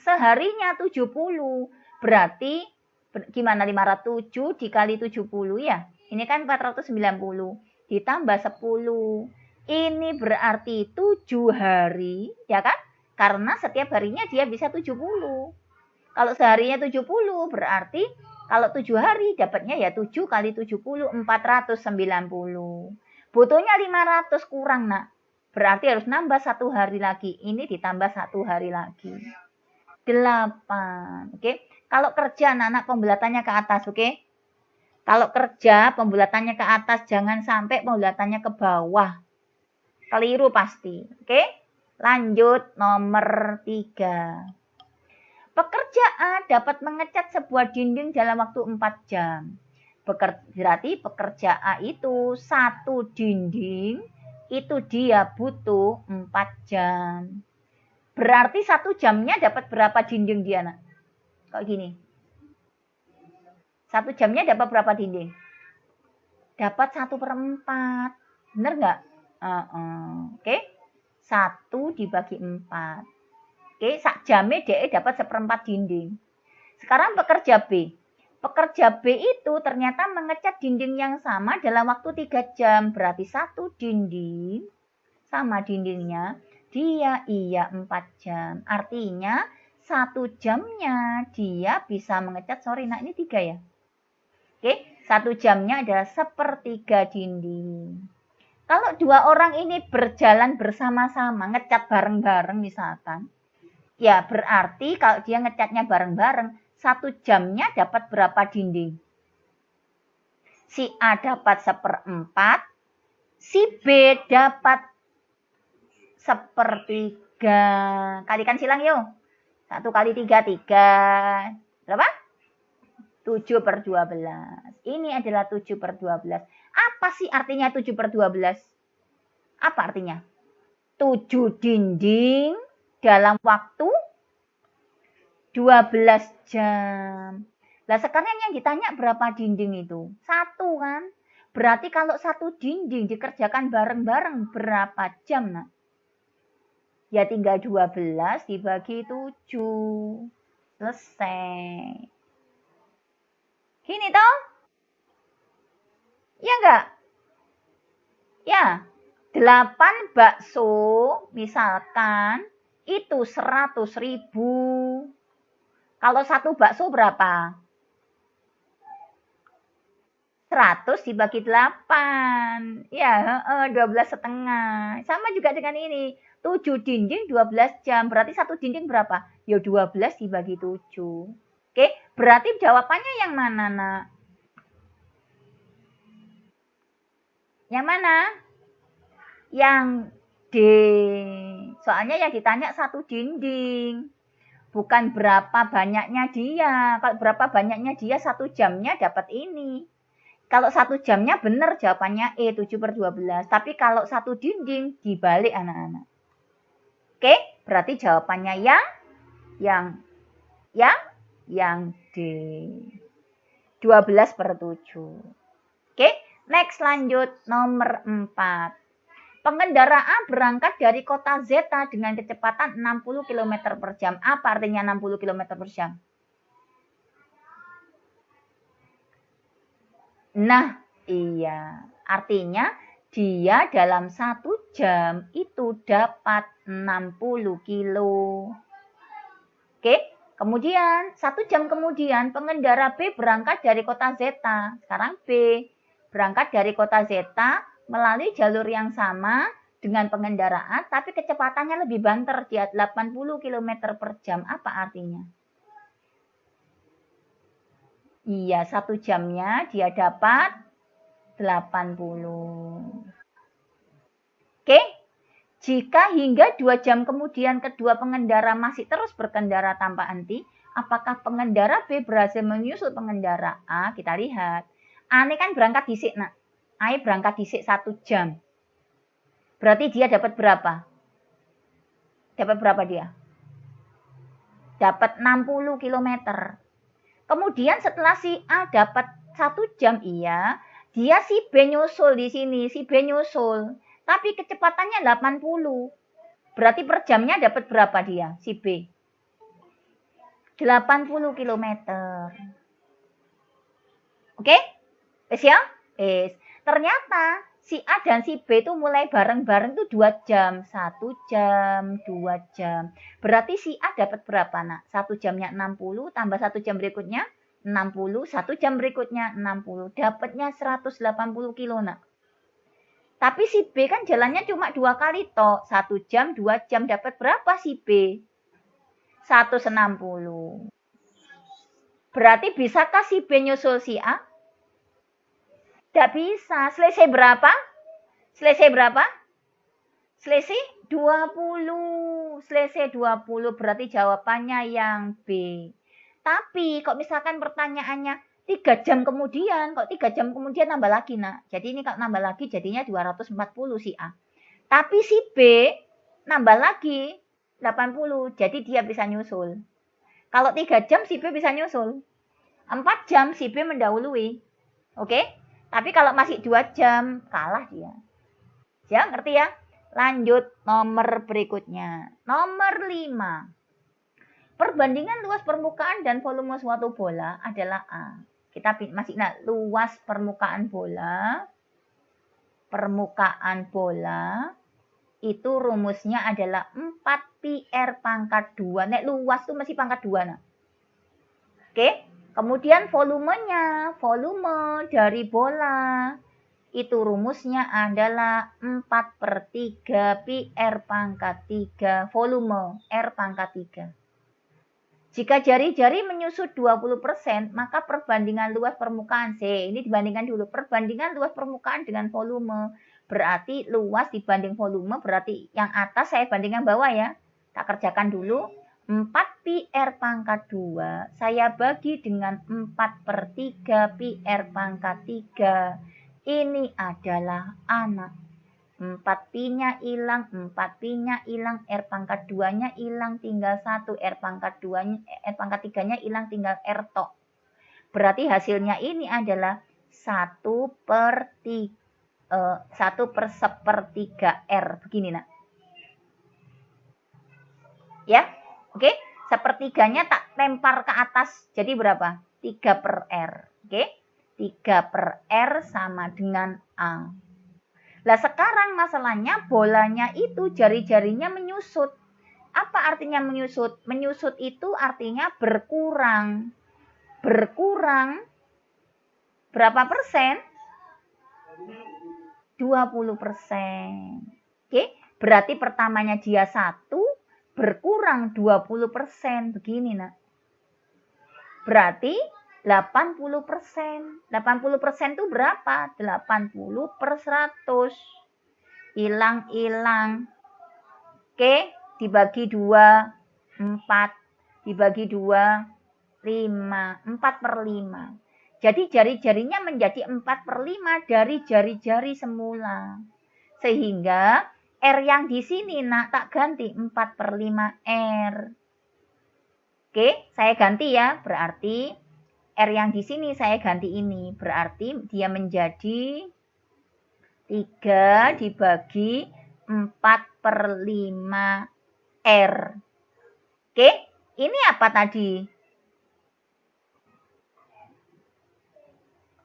Seharinya 70. Berarti gimana 507 dikali 70 ya? Ini kan 490 ditambah 10. Ini berarti 7 hari, ya kan? Karena setiap harinya dia bisa 70. Kalau seharinya 70 berarti kalau 7 hari dapatnya ya 7 kali 70 490. Butuhnya 500 kurang nak. Berarti harus nambah 1 hari lagi. Ini ditambah 1 hari lagi. 8. Oke. Kalau kerja anak-anak pembulatannya ke atas, oke? Kalau kerja pembulatannya ke atas, jangan sampai pembulatannya ke bawah. Keliru pasti. Oke? Lanjut nomor 3. Pekerja A dapat mengecat sebuah dinding dalam waktu 4 jam. Berarti pekerja A itu satu dinding itu dia butuh 4 jam. Berarti 1 jamnya dapat berapa dinding dia, nak? Kok gini? 1 jamnya dapat berapa dinding? Dapat 1/4. Bener nggak? Oke. 1 dibagi 4. Oke, sak jamnya dia dapat 1/4 dinding. Sekarang pekerja B. Pekerja B itu ternyata mengecat dinding yang sama dalam waktu 3 jam. Berarti 1 dinding sama dindingnya dia 4 jam. Artinya 1 jamnya dia bisa mengecat, nah ini 3 ya. Oke, 1 jamnya adalah 1/3 dinding. Kalau 2 orang ini berjalan bersama-sama, ngecat bareng-bareng misalkan, ya berarti kalau dia ngecatnya bareng-bareng, 1 jamnya dapat berapa dinding? Si A dapat 1/4, si B dapat 1/3. Kalikan silang yuk. 1 kali 3, 3. Berapa? 7/12. Ini adalah 7/12. Apa sih artinya 7/12? Apa artinya? 7 dinding dalam waktu 12 jam. Lah sekarang yang ditanya berapa dinding itu? 1 kan? Berarti kalau 1 dinding dikerjakan bareng-bareng berapa jam, nak? Ya tinggal 12 dibagi 7. Selesai. Gini toh? Ya enggak? Ya. 8 bakso misalkan itu 100.000. Kalau 1 bakso berapa? 100 dibagi 8. Ya, 12,5. Sama juga dengan ini. 7 dinding 12 jam. Berarti 1 dinding berapa? Ya 12 dibagi 7. Oke, berarti jawabannya yang mana, nak? Yang mana? Yang D. Soalnya yang ditanya 1 dinding. Bukan berapa banyaknya dia. Kalau berapa banyaknya dia 1 jamnya dapat ini. Kalau 1 jamnya benar jawabannya E, 7/12. Tapi kalau 1 dinding dibalik anak-anak. Oke, berarti jawabannya yang D. 12/7. Oke, next lanjut nomor 4. Pengendara A berangkat dari kota Zeta dengan kecepatan 60 km per jam. Apa artinya 60 km per jam? Nah, iya. Artinya dia dalam 1 jam itu dapat 60 kilo. Oke, kemudian 1 jam kemudian pengendara B berangkat dari kota Zeta. Sekarang B berangkat dari kota Zeta melalui jalur yang sama dengan pengendaraan, tapi kecepatannya lebih banter, dia 80 km per jam. Apa artinya? Iya, 1 jamnya dia dapat 80. Oke, jika hingga 2 jam kemudian kedua pengendara masih terus berkendara tanpa henti, apakah pengendara B berhasil menyusul pengendara A? Kita lihat. A ini kan berangkat disik, nak. A berangkat disik 1 jam. Berarti dia dapat berapa? Dapat berapa dia? Dapat 60 km. Kemudian setelah si A dapat 1 jam, iya, dia si B nyusul di sini, si B nyusul. Tapi kecepatannya 80. Berarti per jamnya dapat berapa dia, si B? 80 km. Oke? Wes ya? Wes. Ternyata si A dan si B itu mulai bareng-bareng tuh 2 jam. 1 jam, 2 jam. Berarti si A dapat berapa, nak? 1 jamnya 60, tambah 1 jam berikutnya 60, 1 jam berikutnya 60. Dapatnya 180 kilo, nak. Tapi si B kan jalannya cuma 2 kali toh. 1 jam, 2 jam. Dapat berapa si B? 160. Berarti bisakah si B nyusul si A? Tidak bisa. Selesai berapa? Selesai berapa? Selisih 20. Selisih 20 berarti jawabannya yang B. Tapi kok misalkan pertanyaannya 3 jam kemudian, kok 3 jam kemudian nambah lagi, nak. Jadi ini kalau nambah lagi jadinya 240 si A. Tapi si B nambah lagi 80, jadi dia bisa nyusul. Kalau 3 jam si B bisa nyusul. 4 jam si B mendahului. Oke? Tapi kalau masih 2 jam, kalah dia. Ya, ngerti ya? Lanjut nomor berikutnya. Nomor 5. Perbandingan luas permukaan dan volume suatu bola adalah A. Kita masih ingat luas permukaan bola. Permukaan bola itu rumusnya adalah 4 pi R pangkat 2. Nek luas tuh masih pangkat 2. Nah. Oke, kemudian volumenya, volume dari bola itu rumusnya adalah 4/3 pi R pangkat 3 volume R pangkat 3. Jika jari-jari menyusut 20%, maka perbandingan luas permukaan C. Ini dibandingkan dulu. Perbandingan luas permukaan dengan volume. Berarti luas dibanding volume, berarti yang atas saya bandingkan bawah ya. Tak kerjakan dulu. 4 pi R pangkat 2 saya bagi dengan 4/3 pi R pangkat 3. Ini adalah anak. 4 pi-nya hilang, 4 pi-nya hilang, R pangkat 2-nya hilang, tinggal 1. R pangkat 2-nya, R pangkat 3-nya hilang, tinggal R tok. Berarti hasilnya ini adalah 1/1/1/3 R. Begini, nak. Ya, oke. Sepertiganya tak lempar ke atas. Jadi berapa? 3/R. Oke. 3/R sama dengan A. Lah sekarang masalahnya bolanya itu jari-jarinya menyusut. Apa artinya menyusut? Menyusut itu artinya berkurang. Berkurang berapa persen? 20%. Oke, berarti pertamanya dia 1, berkurang 20%. Begini, nak. Berarti 80%. 80% itu berapa? 80/100. Hilang-hilang. Oke, dibagi 2, 4. Dibagi 2, 5. 4/5. Jadi jari-jarinya menjadi 4/5 dari jari-jari semula. Sehingga R yang di sini, nak, tak ganti 4/5 R. Oke, saya ganti ya. Berarti R yang di sini saya ganti ini. Berarti dia menjadi 3 dibagi 4/5 R. Oke, ini apa tadi?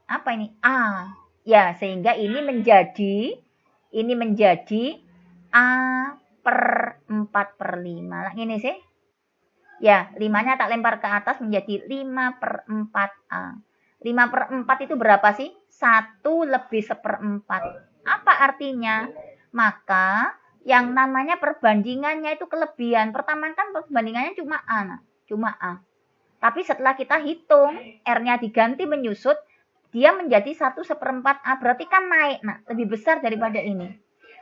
Apa ini? A. Ya, sehingga ini menjadi A/4/5. Nah, ini sih. Ya, 5-nya tak lempar ke atas menjadi 5/4A. 5/4 itu berapa sih? 1/1/4. Apa artinya? Maka yang namanya perbandingannya itu kelebihan. Pertama kan perbandingannya cuma A. Nah. Cuma A. Tapi setelah kita hitung, R-nya diganti menyusut, dia menjadi 1/4A. Berarti kan naik. Nah, lebih besar daripada ini.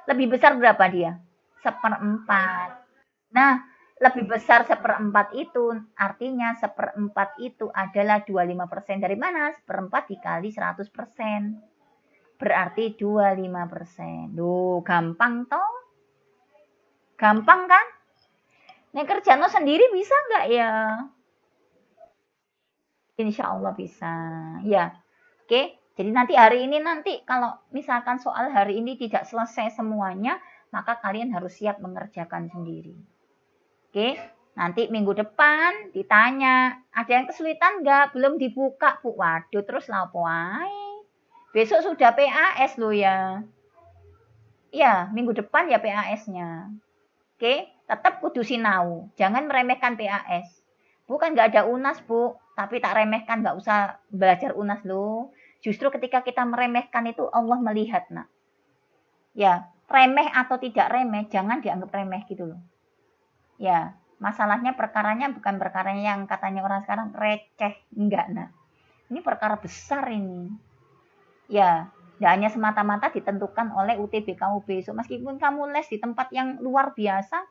Lebih besar berapa dia? 1/4. Nah, lebih besar 1/4 itu artinya 1/4 itu adalah 25%. Dari mana? 1/4 dikali 100%. Berarti 25%. Duh, gampang toh? Gampang kan? Nek kerjaan sendiri bisa nggak ya? Insya Allah bisa. Ya, oke. Jadi nanti hari ini kalau misalkan soal hari ini tidak selesai semuanya, maka kalian harus siap mengerjakan sendiri. Oke, nanti minggu depan ditanya, ada yang kesulitan nggak? Belum dibuka, Bu. Waduh, terus lapo ae. Besok sudah PAS lo ya. Ya, minggu depan ya PAS-nya. Oke, tetap kudu sinau. Jangan meremehkan PAS. Bukan nggak ada UNAS, Bu. Tapi tak remehkan, nggak usah belajar UNAS lo. Justru ketika kita meremehkan itu Allah melihat, nak. Ya, remeh atau tidak remeh, jangan dianggap remeh gitu loh. Ya, masalahnya perkaranya bukan perkara yang katanya orang sekarang receh. Enggak, nah. Ini perkara besar ini. Ya, Tidak hanya semata-mata ditentukan oleh UTBK UB. So, meskipun kamu les di tempat yang luar biasa,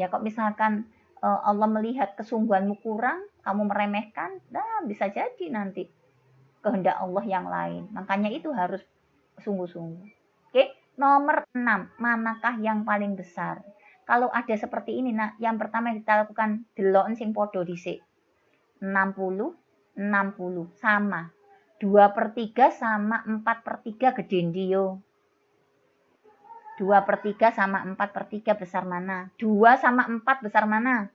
ya kok misalkan Allah melihat kesungguhanmu kurang, kamu meremehkan, nah bisa jadi nanti kehendak Allah yang lain. Makanya itu harus sungguh-sungguh. Oke, nomor 6, manakah yang paling besar? Kalau ada seperti ini, nah, yang pertama yang kita lakukan delok sing podo dhisik. 60, 60 sama. 2/3 sama 4/3 gede ndi yo. 2/3 sama 4/3 besar mana? 2 sama 4 besar mana?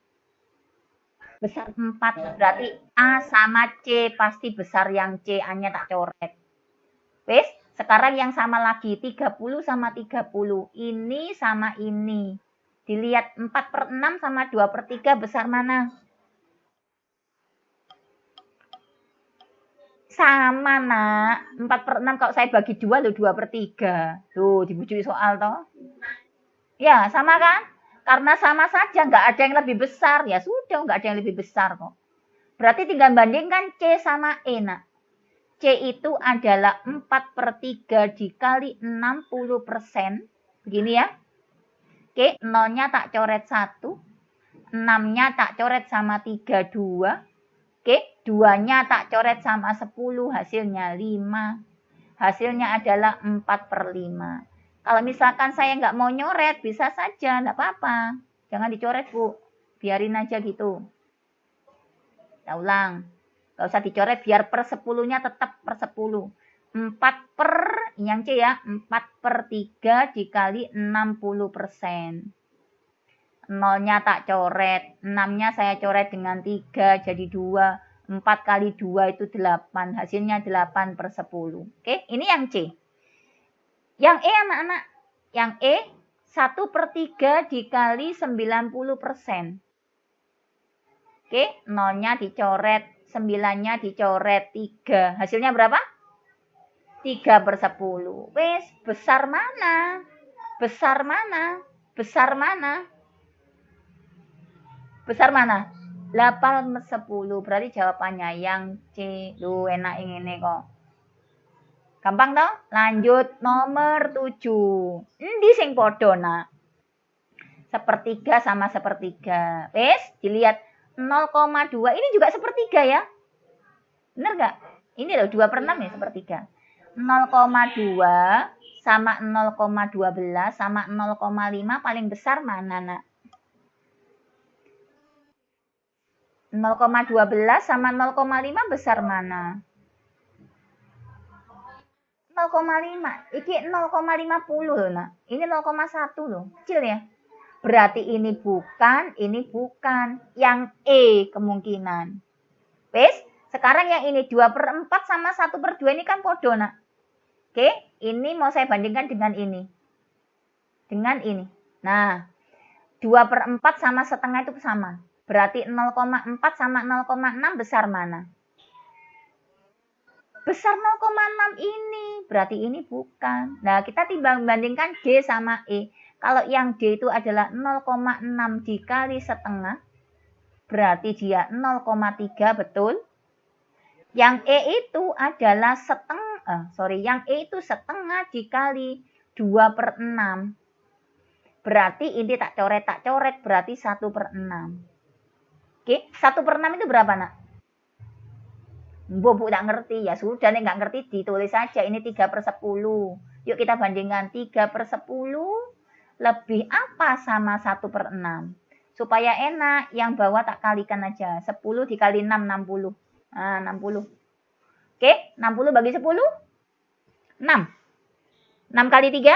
Besar 4. Berarti A sama C pasti besar yang C. A-nya tak coret. Wes, sekarang yang sama lagi. 30 sama 30. Ini sama ini. Dilihat 4/6 sama 2/3 besar mana? Sama nak. 4/6 kalau saya bagi 2 loh 2/3. Tuh dibujui soal toh. Ya sama kan? Karena sama saja nggak ada yang lebih besar. Ya sudah nggak ada yang lebih besar kok. Berarti tinggal bandingkan C sama E nak. C itu adalah 4/3 dikali 60%. Begini ya. Oke, 0-nya tak coret 1. 6-nya tak coret sama 32. Oke, 2-nya tak coret sama 10, hasilnya 5. Hasilnya adalah 4/5. Kalau misalkan saya nggak mau nyoret, bisa saja, nggak apa-apa. Jangan dicoret, Bu. Biarin aja gitu. Kita ulang. Nggak usah dicoret, biar per 10-nya tetap per 10. 4 yang C ya, 4/3 dikali 60%. 0-nya tak coret, 6-nya saya coret dengan 3, jadi 2. 4 kali 2 itu 8, hasilnya 8/10. Oke, ini yang C. Yang E anak-anak, yang E 1/3 dikali 90%. Oke, 0-nya dicoret, 9-nya dicoret, 3. Hasilnya berapa? 3/10. Wes, besar mana? Besar mana? Besar mana? Besar mana? 8/10. Berarti jawabannya yang C. Lu enak ini kok. Gampang toh? Lanjut nomor 7. Endi sing podo nak? 1/3 sama 1/3. Wes, dilihat 0,2. Ini juga 1/3 ya. Bener gak? Ini loh 2/6 ya 1/3. 0,2 sama 0,12 sama 0,5 paling besar mana nak? 0,12 sama 0,5 besar mana? 0,5. Iki 0,50 loh nak. Ini 0,1 loh. Kecil ya. Berarti ini bukan, ini bukan. Yang E kemungkinan. Wes, sekarang yang ini 2/4 sama 1/2 ini kan podo nak. Oke, ini mau saya bandingkan dengan ini. Dengan ini. Nah, 2/4 sama setengah itu sama. Berarti 0,4 sama 0,6 besar mana? Besar 0,6 ini. Berarti ini bukan. Nah, kita timbang bandingkan D sama E. Kalau yang D itu adalah 0,6 dikali setengah. Berarti dia 0,3, betul? Yang E itu adalah yang E itu setengah dikali 2/6. Berarti ini tak coret, berarti 1/6. Oke, 1/6 itu berapa nak? Bu tak ngerti, ya sudah nih nggak ngerti ditulis saja, ini 3/10. Yuk kita bandingkan 3/10 lebih apa sama 1/6. Supaya enak, yang bawah tak kalikan aja. 10 dikali 6, 60. Nah, 60. Oke, 60 bagi 10? 6. 6 kali 3?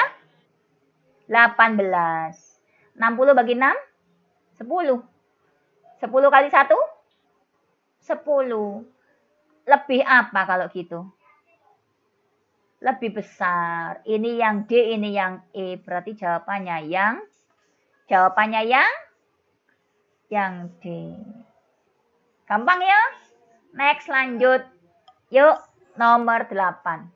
18. 60 bagi 6? 10. 10 kali 1? 10. Lebih apa kalau gitu? Lebih besar. Ini yang D, ini yang E. Berarti jawabannya yang D. Gampang ya? Next, lanjut. Yuk, nomor 8.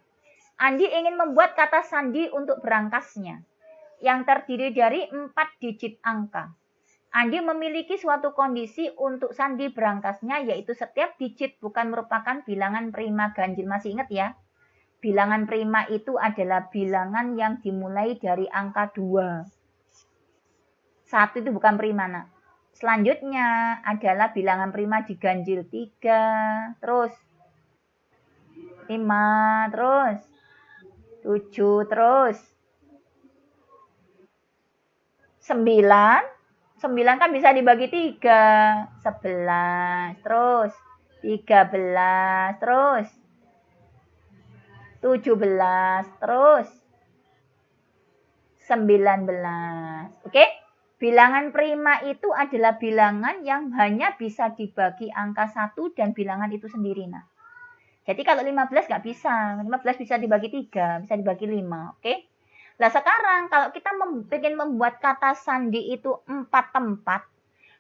Andi ingin membuat kata sandi untuk berangkasnya yang terdiri dari 4 digit angka. Andi memiliki suatu kondisi untuk sandi berangkasnya, yaitu setiap digit bukan merupakan bilangan prima ganjil. Masih ingat ya? Bilangan prima itu adalah bilangan yang dimulai dari angka 2. 1 itu bukan prima, nak. Selanjutnya adalah bilangan prima diganjil 3, terus 5, terus 7, terus 9. 9 kan bisa dibagi 3. 11, terus 13, terus 17, terus 19. Oke? Bilangan prima itu adalah bilangan yang hanya bisa dibagi angka 1 dan bilangan itu sendiri. Nah, jadi kalau 15 nggak bisa. 15 bisa dibagi 3, bisa dibagi 5. Oke? Nah, sekarang kalau kita ingin membuat kata sandi itu 4 tempat,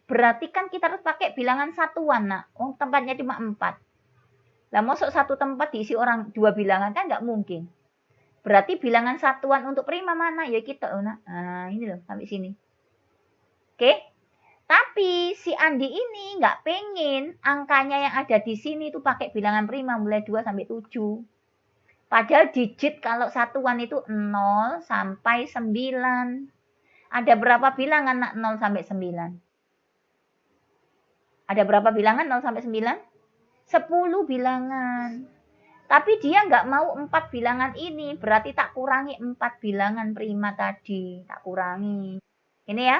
berarti kan kita harus pakai bilangan satuan. Nah, tempatnya cuma 4. Lah, masuk satu tempat diisi orang 2 bilangan kan nggak mungkin. Berarti bilangan satuan untuk prima mana? Ya kita, nah ini loh sampai sini. Oke? Tapi si Andi ini nggak pengen angkanya yang ada di sini itu pakai bilangan prima mulai 2 sampai 7. Padahal digit kalau satuan itu 0 sampai 9. Ada berapa bilangan, nak, 0 sampai 9? Ada berapa bilangan 0 sampai 9? 10 bilangan. Tapi dia nggak mau 4 bilangan ini. Berarti tak kurangi 4 bilangan prima tadi. Tak kurangi. Ini ya.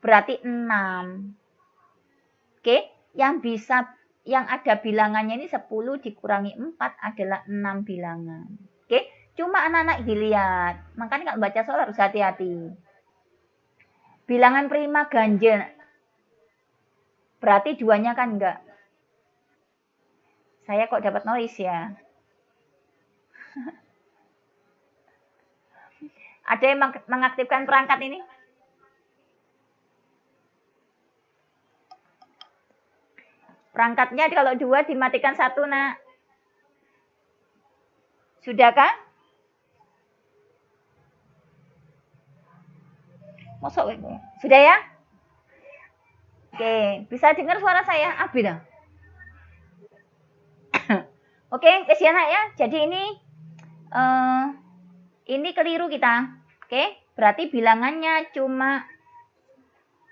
Berarti 6. Oke. Yang ada bilangannya ini 10 dikurangi 4 adalah 6 bilangan. Oke. Cuma anak-anak dilihat. Makanya kalau baca soal harus hati-hati. Bilangan prima ganjil. Berarti 2-nya kan enggak. Saya kok dapat noise ya. Ada yang mengaktifkan perangkat ini? Perangkatnya kalau 2 dimatikan 1, nak. Sudahkah? Masuk. Sudah ya? Oke, bisa dengar suara saya? Abi dah. Oke, kasihan ya. Jadi ini keliru kita. Oke, berarti bilangannya cuma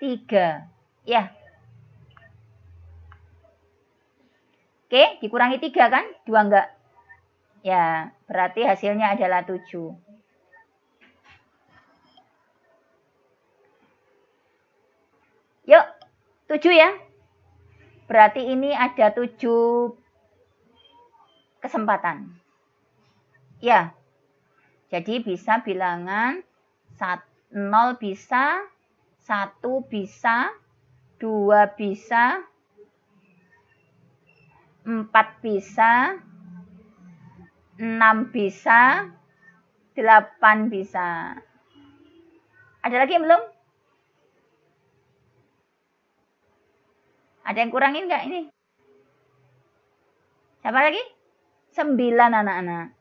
3. Ya. Oke, dikurangi 3 kan? 2 enggak? Ya, berarti hasilnya adalah 7. Yuk, 7 ya. Berarti ini ada 7 kesempatan. Ya. Jadi bisa bilangan 0 bisa, 1 bisa, 2 bisa, 4 bisa, 6 bisa, 8 bisa. Ada lagi yang belum? Ada yang kurangin nggak ini? Siapa lagi? 9 anak-anak.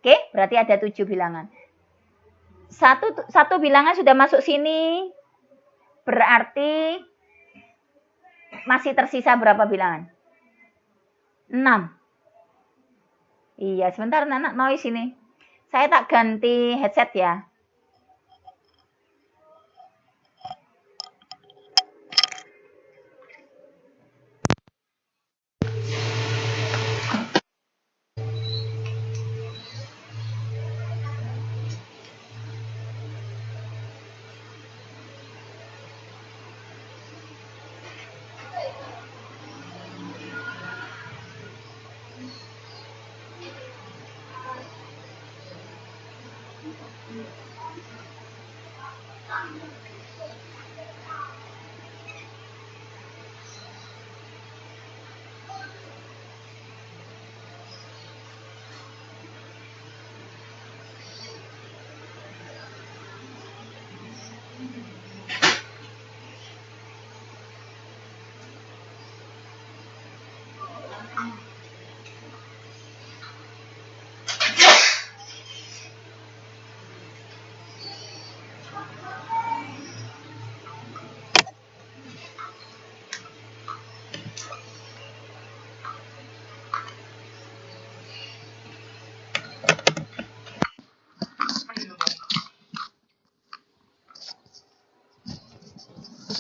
Oke, berarti ada 7 bilangan. Satu bilangan sudah masuk sini. Berarti masih tersisa berapa bilangan? 6. Iya, sebentar anak noise ini. Saya tak ganti headset ya.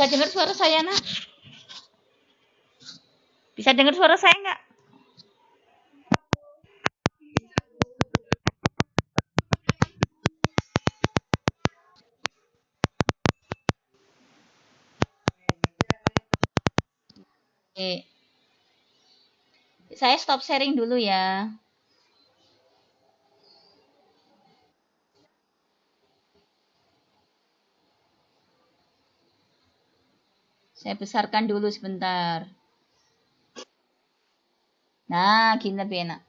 Bisa dengar suara saya, Nak? Bisa dengar suara saya nggak? Oke. Saya stop sharing dulu ya. Saya besarkan dulu sebentar. Nah, gini lebih enak.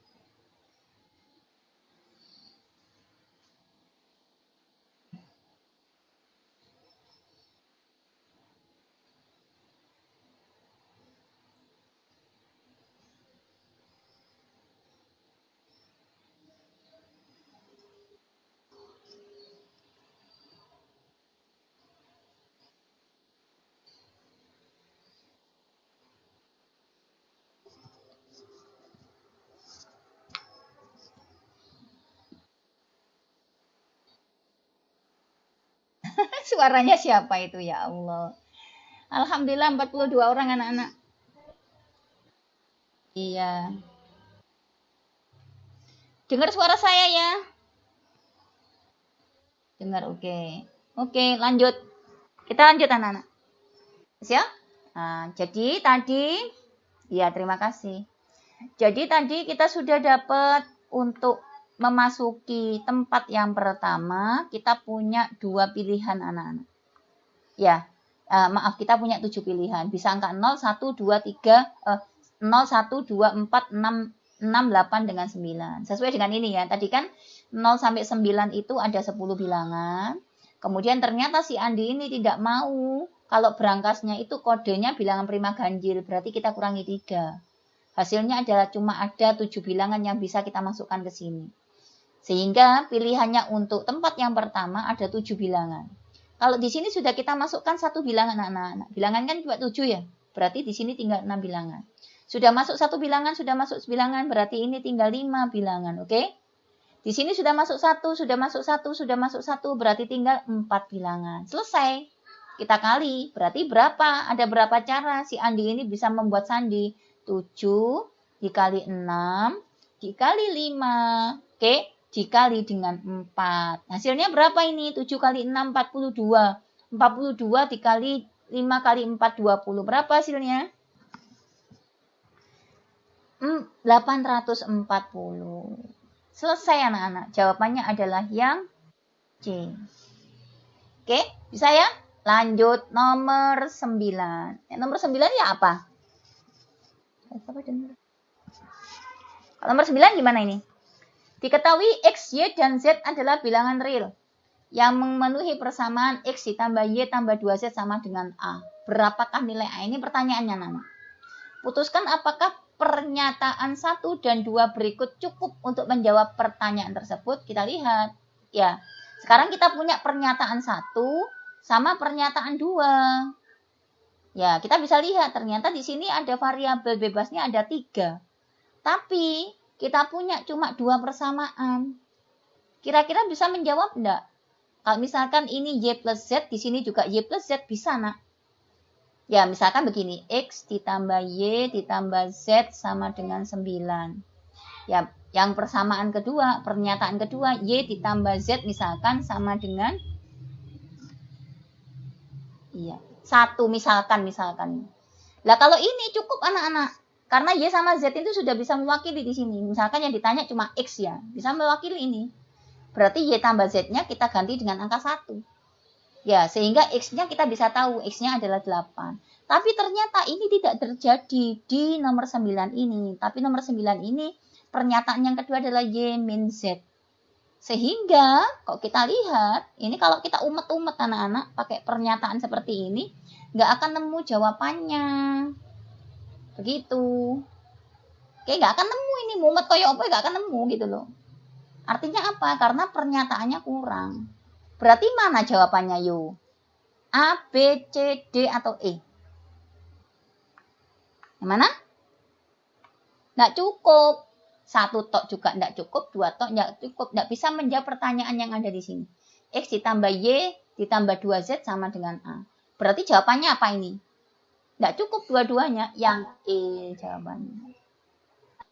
Suaranya siapa itu ya Allah? Alhamdulillah 42 orang anak-anak. Iya. Dengar suara saya ya? Dengar, oke. Oke, lanjut. Kita lanjut anak-anak. Siap? Nah, jadi tadi, ya terima kasih. Jadi tadi kita sudah dapat untuk memasuki tempat yang pertama, kita punya 2 pilihan anak-anak. Ya, maaf, kita punya 7 pilihan. Bisa angka 0, 1, 2, 3, 0, 1, 2, 4, 6, 6, 8 dengan 9. Sesuai dengan ini ya. Tadi kan 0 sampai 9 itu ada 10 bilangan. Kemudian ternyata si Andi ini tidak mau. Kalau berangkasnya itu kodenya bilangan prima ganjil. Berarti kita kurangi 3. Hasilnya adalah cuma ada 7 bilangan yang bisa kita masukkan ke sini. Sehingga pilihannya untuk tempat yang pertama ada 7 bilangan. Kalau di sini sudah kita masukkan 1 bilangan anak-anak. Bilangan kan cuma 7 ya. Berarti di sini tinggal 6 bilangan. Sudah masuk 1 bilangan, sudah masuk bilangan, berarti ini tinggal 5 bilangan, oke? Di sini sudah masuk 1, sudah masuk 1, sudah masuk 1, berarti tinggal 4 bilangan. Selesai. Kita kali, berarti berapa? Ada berapa cara si Andi ini bisa membuat sandi? 7 dikali 6 dikali 5, oke? Dikali dengan 4. Hasilnya berapa ini? 7 kali 6, 42. 42 dikali 5 kali 4, 20. Berapa hasilnya? 840. Selesai anak-anak. Jawabannya adalah yang C. Oke, bisa ya? Lanjut nomor 9. Nomor 9 ya apa? Kalau nomor 9 gimana ini? Diketahui X, Y, dan Z adalah bilangan real yang memenuhi persamaan X ditambah Y tambah 2Z sama dengan A. Berapakah nilai A? Ini pertanyaannya, Nana. Putuskan apakah pernyataan 1 dan 2 berikut cukup untuk menjawab pertanyaan tersebut. Kita lihat. Ya, sekarang kita punya pernyataan 1 sama pernyataan 2. Ya, kita bisa lihat ternyata di sini ada variabel bebasnya ada 3. Tapi kita punya cuma 2 persamaan. Kira-kira bisa menjawab enggak? Kalau misalkan ini Y plus Z, di sini juga Y plus Z, bisa, nak? Ya, misalkan begini, X ditambah Y ditambah Z sama dengan 9. Ya, yang persamaan kedua, pernyataan kedua, Y ditambah Z misalkan sama dengan 1 misalkan. Lah kalau ini cukup anak-anak. Karena Y sama Z itu sudah bisa mewakili di sini. Misalkan yang ditanya cuma X ya, bisa mewakili ini. Berarti Y tambah Z-nya kita ganti dengan angka 1. Ya, sehingga X-nya kita bisa tahu, X-nya adalah 8. Tapi ternyata ini tidak terjadi di nomor 9 ini. Tapi nomor 9 ini, pernyataan yang kedua adalah Y min Z. Sehingga, kok kita lihat, ini kalau kita umet-umet anak-anak, pakai pernyataan seperti ini, nggak akan nemu jawabannya. Begitu. Oke, nggak akan nemu ini, mumet koyo apa, nggak akan nemu gitu loh. Artinya apa? Karena pernyataannya kurang. Berarti mana jawabannya yo? A, B, C, D, atau E? Yang mana? Nggak cukup. 1 tok juga nggak cukup, 2 tok nggak cukup. Nggak bisa menjawab pertanyaan yang ada di sini. X ditambah Y ditambah 2Z sama dengan A. Berarti jawabannya apa ini? Nggak cukup dua-duanya. Yang E jawabannya.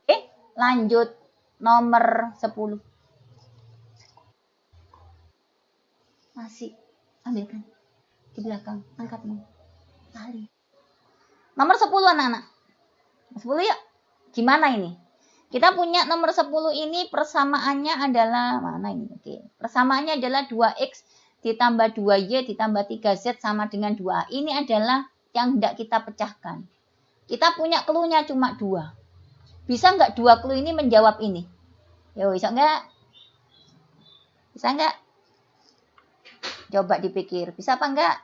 Oke, lanjut. Nomor 10. Masih. Ambilkan. Di belakang. Angkat nih. Tali. Nomor 10 anak-anak. 10 yuk. Gimana ini? Kita punya nomor 10 ini persamaannya adalah, mana ini? Oke. Persamaannya adalah 2X ditambah 2Y ditambah 3Z sama dengan 2A. Ini adalah yang hendak kita pecahkan. Kita punya clue-nya cuma 2. Bisa nggak 2 clue ini menjawab ini? Yo, bisa nggak? Bisa nggak? Coba dipikir. Bisa apa nggak?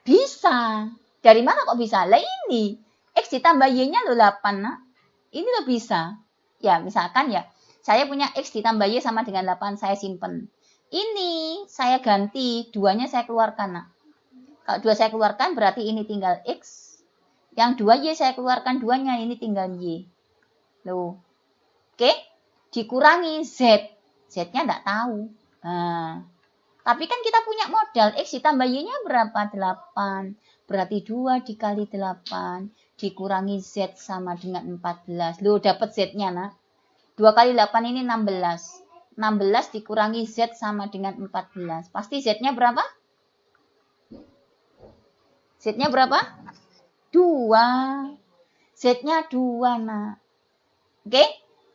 Bisa. Dari mana kok bisa? Lah ini. X ditambah Y-nya lo 8, nak. Ini lo bisa. Ya, misalkan ya. Saya punya X ditambah Y sama dengan 8. Saya simpen. Ini saya ganti. 2-nya saya keluarkan, nak. Kalau 2 saya keluarkan berarti ini tinggal X. Yang 2Y saya keluarkan 2-nya. Ini tinggal Y. Loh. Oke. Dikurangi Z. Z-nya enggak tahu. Nah. Tapi kan kita punya modal. X ditambah Y-nya berapa? 8. Berarti 2 dikali 8 dikurangi Z sama dengan 14. Loh, dapat Z-nya, nak. 2 kali 8 ini 16. 16 dikurangi Z sama dengan 14. Pasti Z-nya berapa? Z-nya berapa? 2. Z-nya 2, nak. Oke?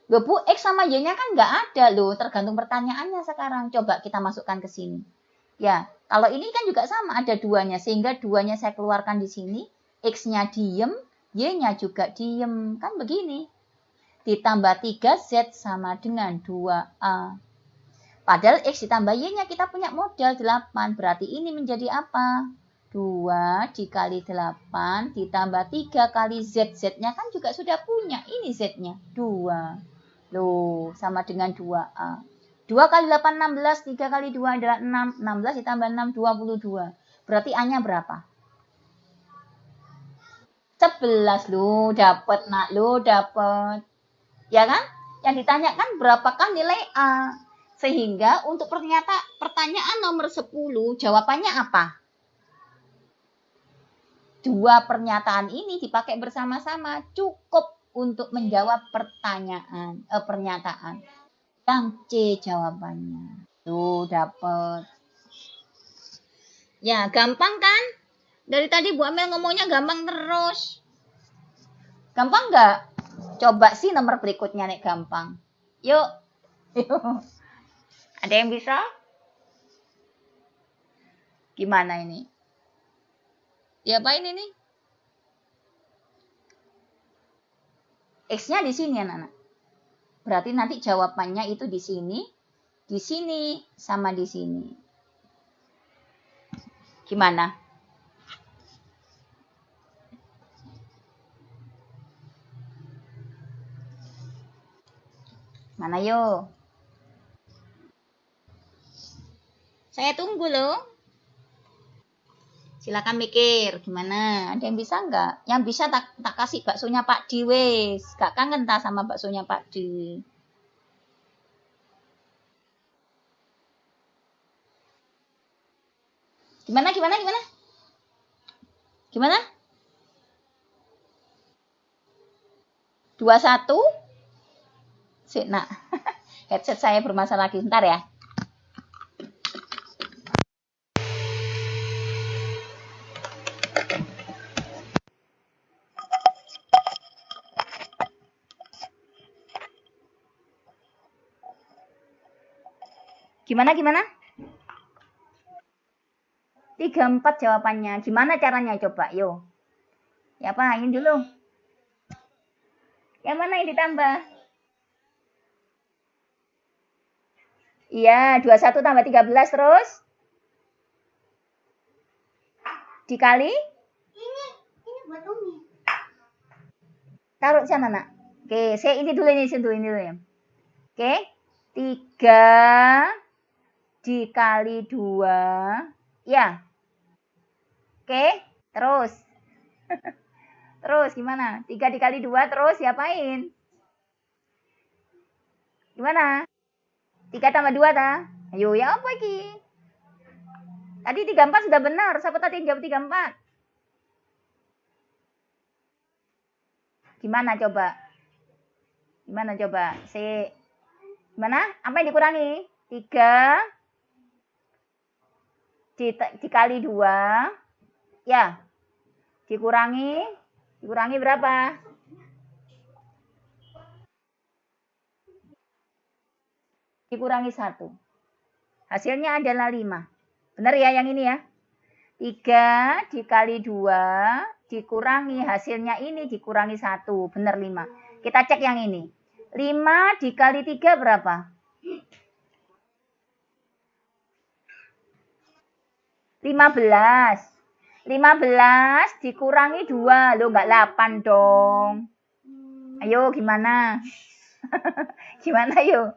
Loh, Bu, X sama Y-nya kan nggak ada loh. Tergantung pertanyaannya sekarang. Coba kita masukkan ke sini. Ya, kalau ini kan juga sama, ada 2-nya. Sehingga 2-nya saya keluarkan di sini. X-nya diem, Y-nya juga diem. Kan begini. Ditambah 3Z sama dengan 2A. Padahal X ditambah Y-nya kita punya modal 8. Berarti ini menjadi apa? 2 dikali 8 ditambah 3 kali Z. Z-nya kan juga sudah punya. Ini Z-nya. 2. Loh, sama dengan 2A. 2 kali 8, 16. 3 kali 2 adalah 6. 16 ditambah 6, 22. Berarti A-nya berapa? 11. Loh, dapat, nak. Loh, dapat. Ya kan? Yang ditanyakan berapakah nilai A? Sehingga untuk pertanyaan nomor 10, jawabannya apa? 2 pernyataan ini dipakai bersama-sama. Cukup untuk menjawab pernyataan. Yang C jawabannya. Tuh, dapat. Ya, gampang kan? Dari tadi Bu Amel ngomongnya gampang terus. Gampang nggak? Coba sih nomor berikutnya nih gampang. Yuk. Ada yang bisa? Gimana ini? Diapain ini? X-nya di sini, anak-anak. Berarti nanti jawabannya itu di sini, sama di sini. Gimana? Mana yo? Saya tunggu loh. Silakan mikir, gimana? Ada yang bisa nggak? Yang bisa tak kasih baksonya Pak Di wes. Gak kangen tak sama baksonya Pak Di? Gimana? Gimana? 21? Sik, nak. Headset saya bermasalah lagi. Bentar ya. Gimana? 34 jawabannya. Gimana caranya coba? Yo. Ya apa? Ini dulu. Yang mana yang ditambah? Iya, 21 tambah 13 terus? Dikali? Ini buat Umi. Taruh di sana, nak. Oke, saya ini dulu ini dulu ya. Oke. 3 dikali 2. Ya. Oke, terus. Terus gimana? 3 dikali 2 terus diapain? Gimana? 3 tambah 2 ta? Ayo, ya apa iki? Tadi 34 sudah benar. Siapa tadi yang jawab 34? Gimana coba? Gimana coba? Gimana? Apa yang dikurangi? 3 dikali 2. Ya. Dikurangi berapa? Dikurangi 1. Hasilnya adalah 5. Benar ya yang ini ya? 3 dikali 2 dikurangi hasilnya ini dikurangi 1. Benar 5. Kita cek yang ini. 5 dikali 3 berapa? 15. 15 dikurangi 2. Loh enggak 8 dong. Ayo gimana? Gimana yuk?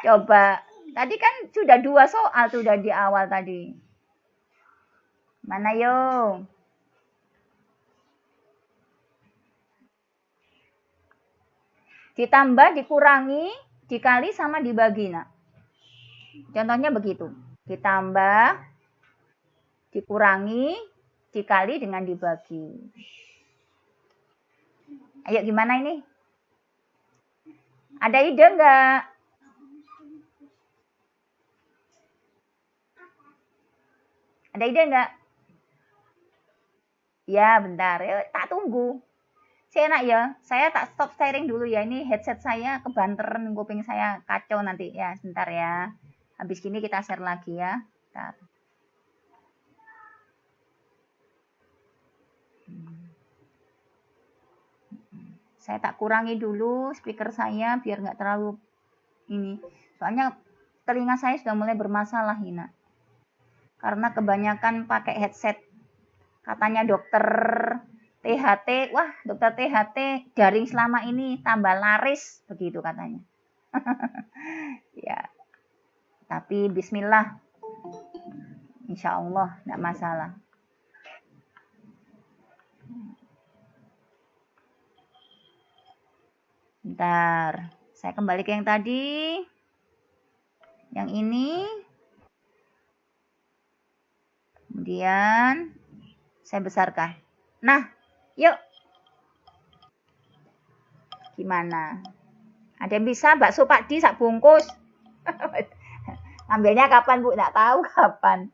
Coba. Tadi kan sudah 2 soal sudah di awal tadi. Mana yuk? Ditambah, dikurangi, dikali sama dibagi. Nah. Contohnya begitu. Ditambah, dikurangi, dikali dengan dibagi. Ayo gimana ini? Ada ide enggak? Ada ide enggak? Ya, bentar. Ya, tak tunggu. Saya enak ya. Saya tak stop sharing dulu ya. Ini headset saya kebanteran, kuping saya kacau nanti ya. Sebentar ya. Habis gini kita share lagi ya. Bentar. Saya tak kurangi dulu speaker saya biar nggak terlalu ini. Soalnya telinga saya sudah mulai bermasalah Hina. Karena kebanyakan pakai headset. Katanya dokter THT, wah dokter THT daring selama ini tambah laris, begitu katanya. Ya, tapi bismillah. Insya Allah tidak masalah. Bentar, saya kembali ke yang tadi. Yang ini. Kemudian saya besarkan. Nah, yuk. Gimana? Ada yang bisa bakso Pak Di sak bungkus? Ambilnya kapan Bu? Nggak tahu kapan.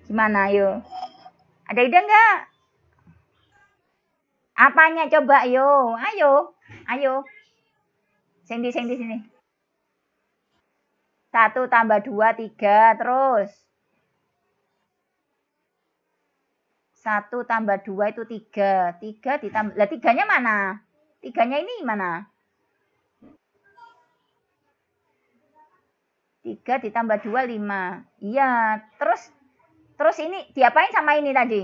Gimana yuk? Ada ide nggak? Apanya coba yo? Ayo. Sing di sini. 1 tambah 2, 3, terus. 1 tambah 2 itu 3. 3 ditambah, lah 3-nya mana? 3-nya ini mana? 3 ditambah 2, 5. Iya, terus ini diapain sama ini tadi?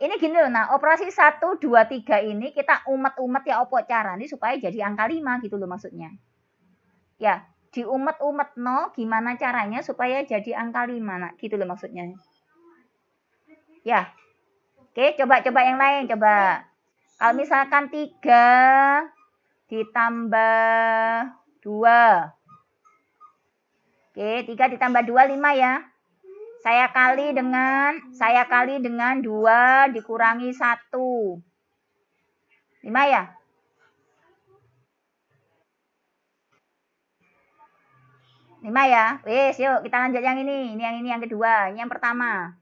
Ini gini loh, nah operasi 1, 2, 3 ini kita umet-umet ya opo caranya supaya jadi angka 5 gitu loh maksudnya. Ya, diumet-umet no gimana caranya supaya jadi angka 5, nah gitu loh maksudnya. Ya. Oke, coba yang lain coba. Kalau misalkan 3 ditambah 2. Oke, 3 ditambah 2, 5 ya. Saya kali dengan 2 dikurangi 1. 5 ya? Wes, yuk kita lanjut yang ini. Ini yang kedua. Ini yang pertama.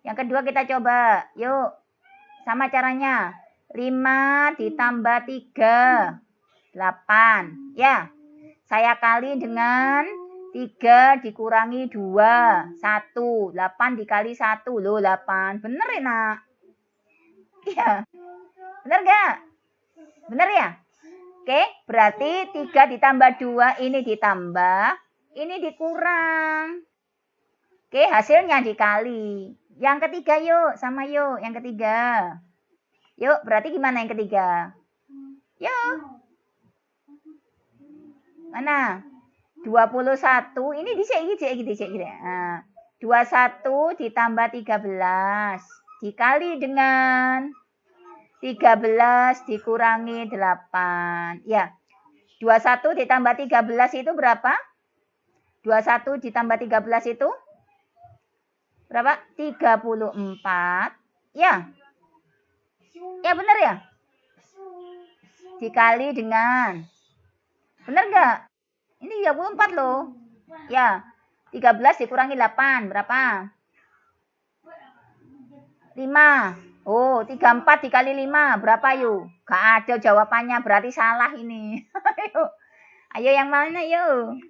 Yang kedua kita coba. Yuk. Sama caranya. 5 ditambah 3. 8. Ya. Saya kali dengan 3 dikurangi 2. 1. 8 dikali 1. Loh 8. Bener ya nak? Iya. Bener gak? Bener ya? Oke. Berarti 3 ditambah 2 ini ditambah. Ini dikurang. Oke. Hasilnya dikali. Yang ketiga yuk. Sama yuk. Yang ketiga. Yuk. Berarti gimana yang ketiga? Yuk. Mana? 21. Ini dicek. Nah, 21 ditambah 13. Dikali dengan 13 dikurangi 8. Ya. 21 ditambah 13 itu berapa? 21 ditambah 13 itu berapa? 34. Ya. Ya benar ya? Dikali dengan. Benar nggak? Ini 34 loh. Ya. 13 dikurangi 8. Berapa? 5. Oh, 34 dikali 5. Berapa yuk? Gak ada jawabannya. Berarti salah ini. Ayo. Ayo yang mana yuk?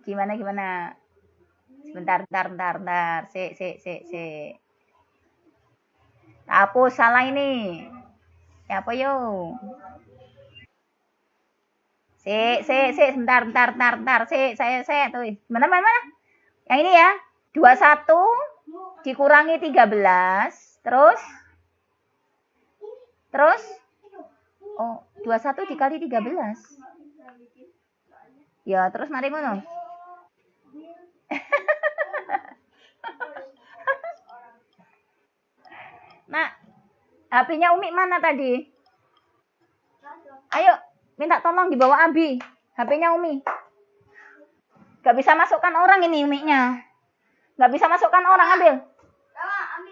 Gimana? Sebentar. Si. Hapus salah ini. Ya apa yuk? Sebentar. Saya tuh. Mana? Yang ini ya. 21 dikurangi 13. Terus oh, 21 dikali 13. Ya, terus mari ngono. Nah, HP-nya Umi mana tadi? Ayo, minta tolong dibawa Abi. HP-nya Umi. Gak bisa masukkan orang ini Umi-nya. Gak bisa masukkan orang, ambil.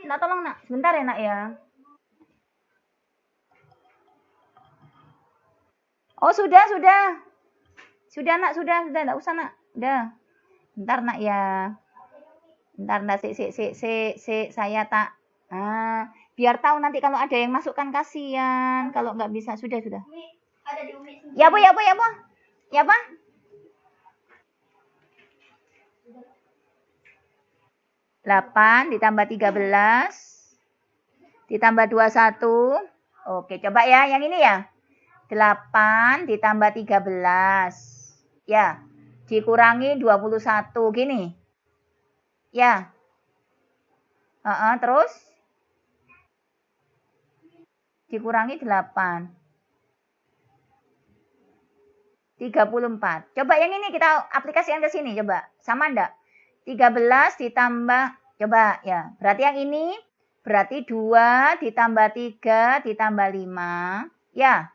Minta tolong nak, sebentar ya nak ya. Oh sudah. Sudah nak, enggak usah nak. Udah. Bentar nak ya. Bentar nak, saya tak. Biar tahu nanti kalau ada yang masukkan kasihan. Kalau nggak bisa, sudah. Ada di Umi. Ya apa? Ya apa? Delapan ditambah 13 ditambah 21. Oke, coba ya yang ini ya. 8 ditambah 13. Ya. Dikurangi 21 gini. Ya. Terus dikurangi 8. 34. Coba yang ini kita aplikasikan ke sini coba. Sama enggak? 13 ditambah coba ya. Berarti yang ini berarti 2 ditambah 3 ditambah 5. Ya.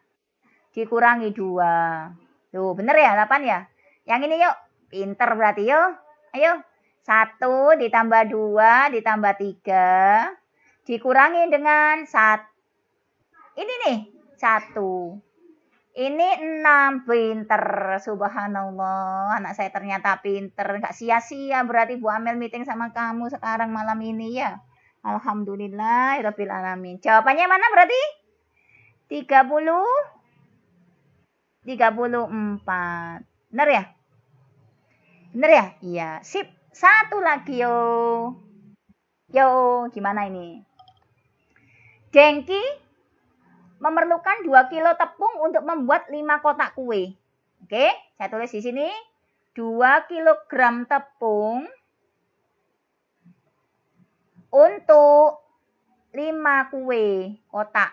Dikurangi 2. Tuh, bener ya 8 ya? Yang ini yuk. Pinter berarti yuk. Ayo. 1 ditambah 2 ditambah 3. Dikurangi dengan 1. Ini nih. 1. Ini 6. Pinter. Subhanallah. Anak saya ternyata pinter. Gak sia-sia berarti Bu Amel meeting sama kamu sekarang malam ini ya. Alhamdulillah. Rabbil alamin. Jawabannya mana berarti? 34. Bener ya? Iya. Sip. Satu lagi yo. Gimana ini? Dengki memerlukan 2 kilo tepung untuk membuat 5 kotak kue. Oke, saya tulis di sini. 2 kilogram tepung untuk 5 kue kotak.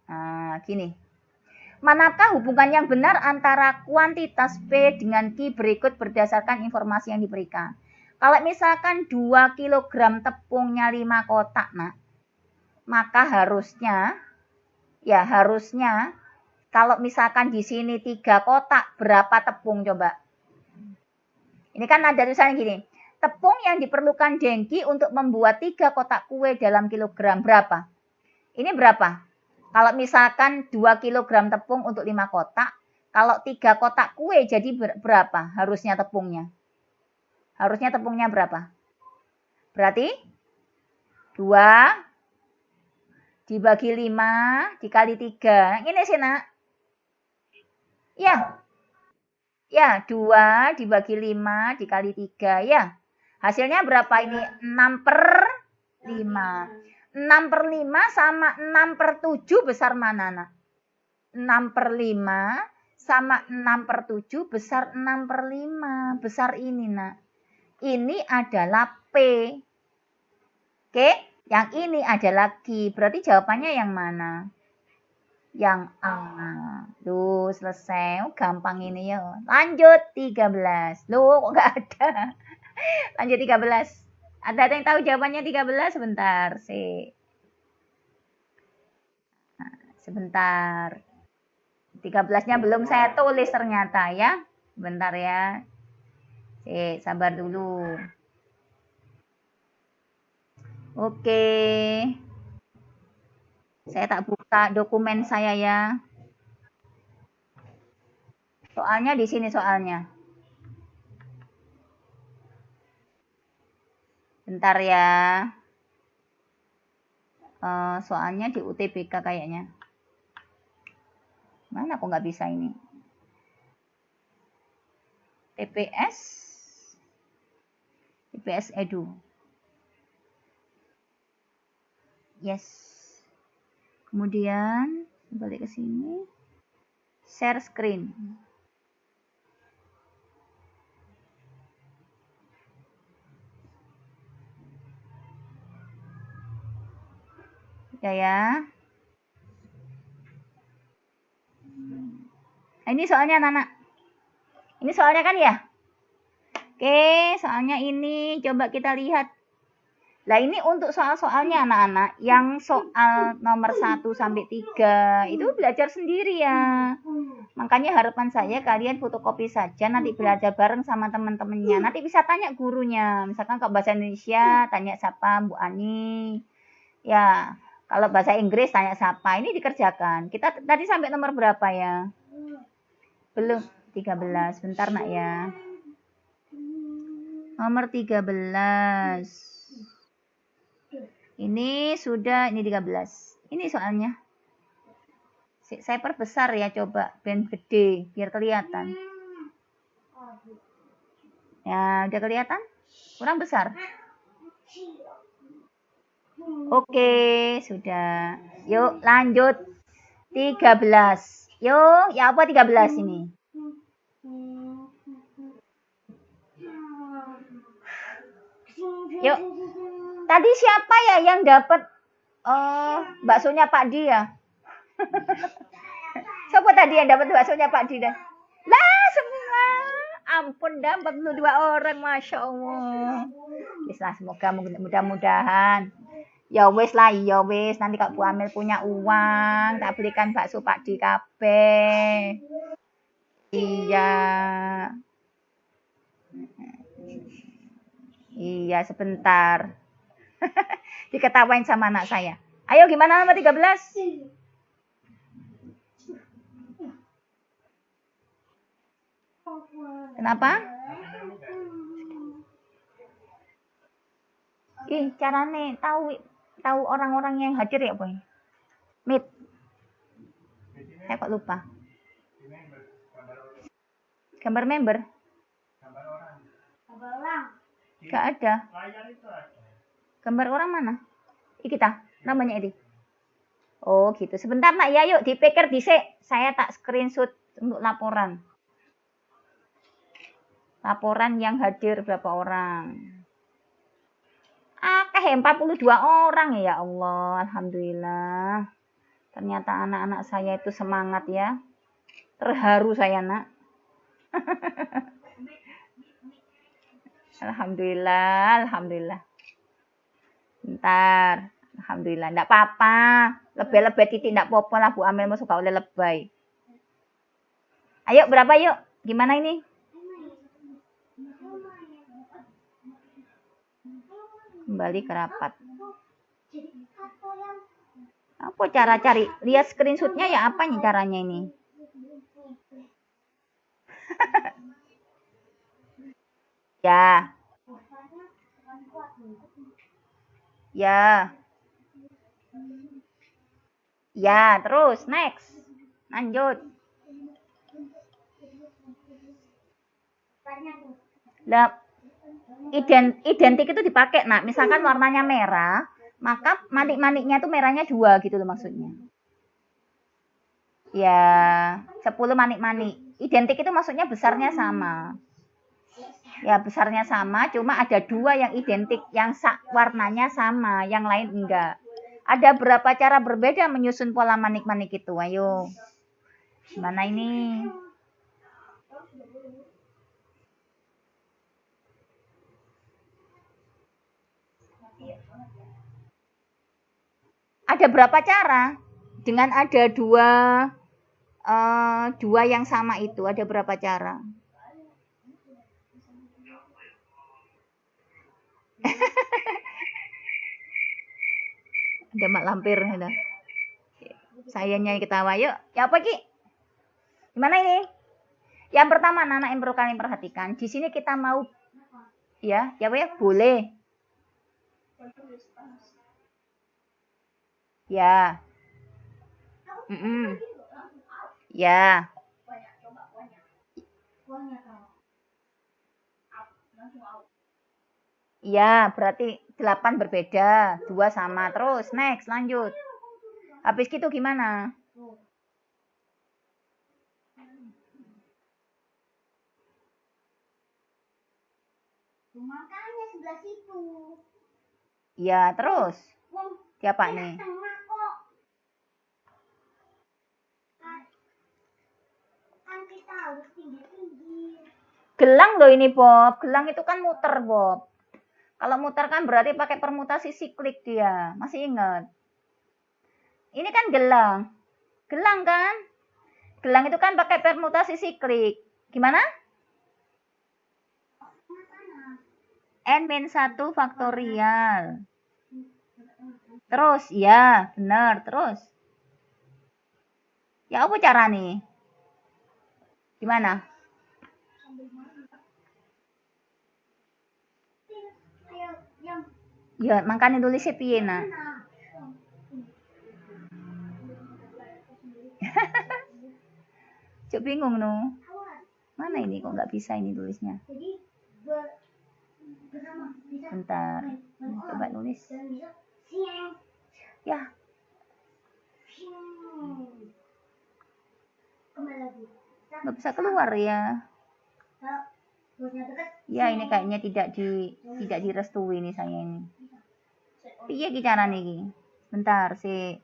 Nah, gini. Manakah hubungan yang benar antara kuantitas P dengan Q berikut berdasarkan informasi yang diberikan? Kalau misalkan 2 kilogram tepungnya 5 kotak, nah, maka harusnya kalau misalkan di sini 3 kotak, berapa tepung coba? Ini kan ada tulisannya gini. Tepung yang diperlukan Dengki untuk membuat 3 kotak kue dalam kilogram berapa? Ini berapa? Kalau misalkan 2 kilogram tepung untuk 5 kotak, kalau 3 kotak kue jadi berapa harusnya tepungnya? Harusnya tepungnya berapa? Berarti 2 dibagi 5 dikali 3. Ini sih nak. Ya, 2 dibagi 5 dikali 3. Ya, hasilnya berapa ini? 6 per 5. 6 per 5 sama 6 per 7 besar mana nak? 6 per 5 sama 6 per 7 besar 6 per 5. Besar ini nak. Ini adalah P. Oke, yang ini adalah Q. Berarti jawabannya yang mana? Yang A. Tuh, selesai. Gampang ini ya. Lanjut 13. Loh, kok nggak ada? Lanjut 13. Ada yang tahu jawabannya 13? Sebentar, sih. Sebentar. 13-nya belum saya tulis ternyata ya. Bentar ya. Sabar dulu. Oke. Saya tak buka dokumen saya ya. Soalnya di sini soalnya. Bentar ya. Soalnya di UTBK kayaknya. Mana kok nggak bisa ini? TPS Edu. Yes. Kemudian balik ke sini. Share screen. Ya. Nah, ini soalnya anak-anak. Ini soalnya kan ya? Oke, soalnya ini coba kita lihat. Nah, ini untuk soal-soalnya anak-anak. Yang soal nomor 1 sampai 3 itu belajar sendiri ya. Makanya harapan saya kalian fotokopi saja, nanti belajar bareng sama teman-temannya. Nanti bisa tanya gurunya. Misalkan kalau bahasa Indonesia, tanya siapa, Bu Ani. Ya, kalau bahasa Inggris tanya siapa. Ini dikerjakan. Kita tadi sampai nomor berapa ya? Belum, 13. Bentar nak ya. Nomor 13. Ini sudah, ini 13. Ini soalnya. Saya perbesar ya, coba. Ben gede, biar kelihatan. Ya, udah kelihatan? Kurang besar? Oke, sudah. Yuk, lanjut. 13. Yuk, ya apa 13 ini? Yuk. Tadi siapa ya yang dapat baksonya Pak Di ya? Siapa tadi yang dapat baksonya Pak Di dah? Lah, semua. Ampun dah, 42 orang, Masya Allah. Bismillah, semoga mudah-mudahan. Ya wes lah, ya wes. Nanti kalau Bu Amel punya uang, tak belikan bakso Pak Di kabeh. Iya. Iya, sebentar. Diketawain sama anak saya. Ayo, gimana nomor 13? Kenapa? Carane tahu orang-orang yang hadir ya, Boy. Meet. Saya kok lupa. Gambar member? Gambar orang. Gak ada. Gambar orang mana? Kita, namanya ini. Oh gitu. Sebentar nak ya, yuk dipikir dhisik. Saya tak screenshot untuk laporan. Laporan yang hadir berapa orang? Akeh 42 orang ya Allah. Alhamdulillah. Ternyata anak-anak saya itu semangat ya. Terharu saya nak. Alhamdulillah, alhamdulillah. Bentar. Alhamdulillah, enggak apa-apa. Lebih-lebih titik enggak apa-apa lah Bu Amel mau suka oleh lebay. Ayo berapa yuk? Gimana ini? Kembali ke rapat. Apa cara cari? Lihat screenshotnya ya, apa nih caranya ini? Ya. Ya. Ya, terus next. Lanjut. Lah, identik itu dipakai. Nah, misalkan warnanya merah, maka manik-maniknya itu merahnya 2 gitu loh maksudnya. Ya, 10 manik-manik. Identik itu maksudnya besarnya sama. Ya, besarnya sama, cuma ada 2 yang identik, yang warnanya sama, yang lain enggak. Ada berapa cara berbeda menyusun pola manik-manik itu? Ayo. Gimana ini? Ada berapa cara? Dengan ada 2 dua yang sama itu ada berapa cara? Ada mak lampir ada. Sayanya ketawa. Yuk, ya apa Ki? Gimana ini? Yang pertama anak yang perlu kalian perhatikan, di sini kita mau ya apa ya? Boleh. Ya. Ya. Ya, berarti 8 berbeda, 2 sama. Terus, next, lanjut. Habis gitu gimana? Makanya sebelah situ. Ya, terus. Siapa nih? Kan kita harus tinggi-tinggi. Gelang loh ini, Bob. Gelang itu kan muter, Bob. Kalau muter kan berarti pakai permutasi siklik dia. Masih ingat? Ini kan gelang. Gelang kan? Gelang itu kan pakai permutasi siklik. Gimana? N-1 faktorial. Terus, ya, benar. Terus. Ya, apa cara nih? Gimana? Ya, makanya tulisnya piye, Nak? Cuk bingung no. Mana ini kok nggak bisa ini tulisnya? Bentar. Coba nulis. Ya. Nggak bisa keluar ya. Ya ini kayaknya tidak direstui nih saya ini. Piye ki carane iki? Bentar sih.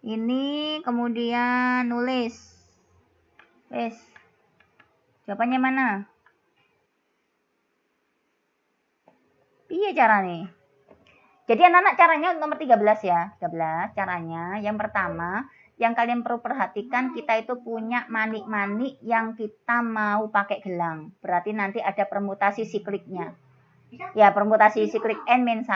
Ini kemudian nulis. Wes. Jawabannya mana? Piye carane? Jadi anak-anak caranya nomor 13 ya. 13 caranya. Yang pertama, yang kalian perlu perhatikan, kita itu punya manik-manik yang kita mau pakai gelang. Berarti nanti ada permutasi sikliknya. Ya, permutasi siklik N-1.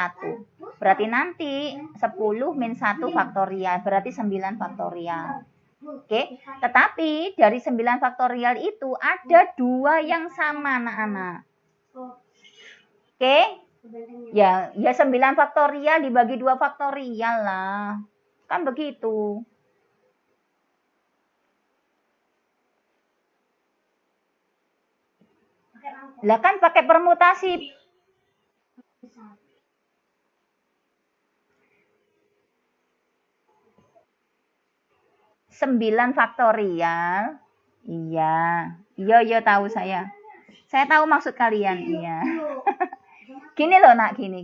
Berarti nanti 10 min 1 faktorial. Berarti 9 faktorial. Oke, tetapi dari 9 faktorial itu ada 2 yang sama anak-anak. Oke, ya 9 faktorial dibagi 2 faktorial lah. Kan begitu. Lah kan pakai permutasi. Sembilan faktorial. Iya tahu saya. Saya tahu maksud kalian, iya. Gini loh nak, gini.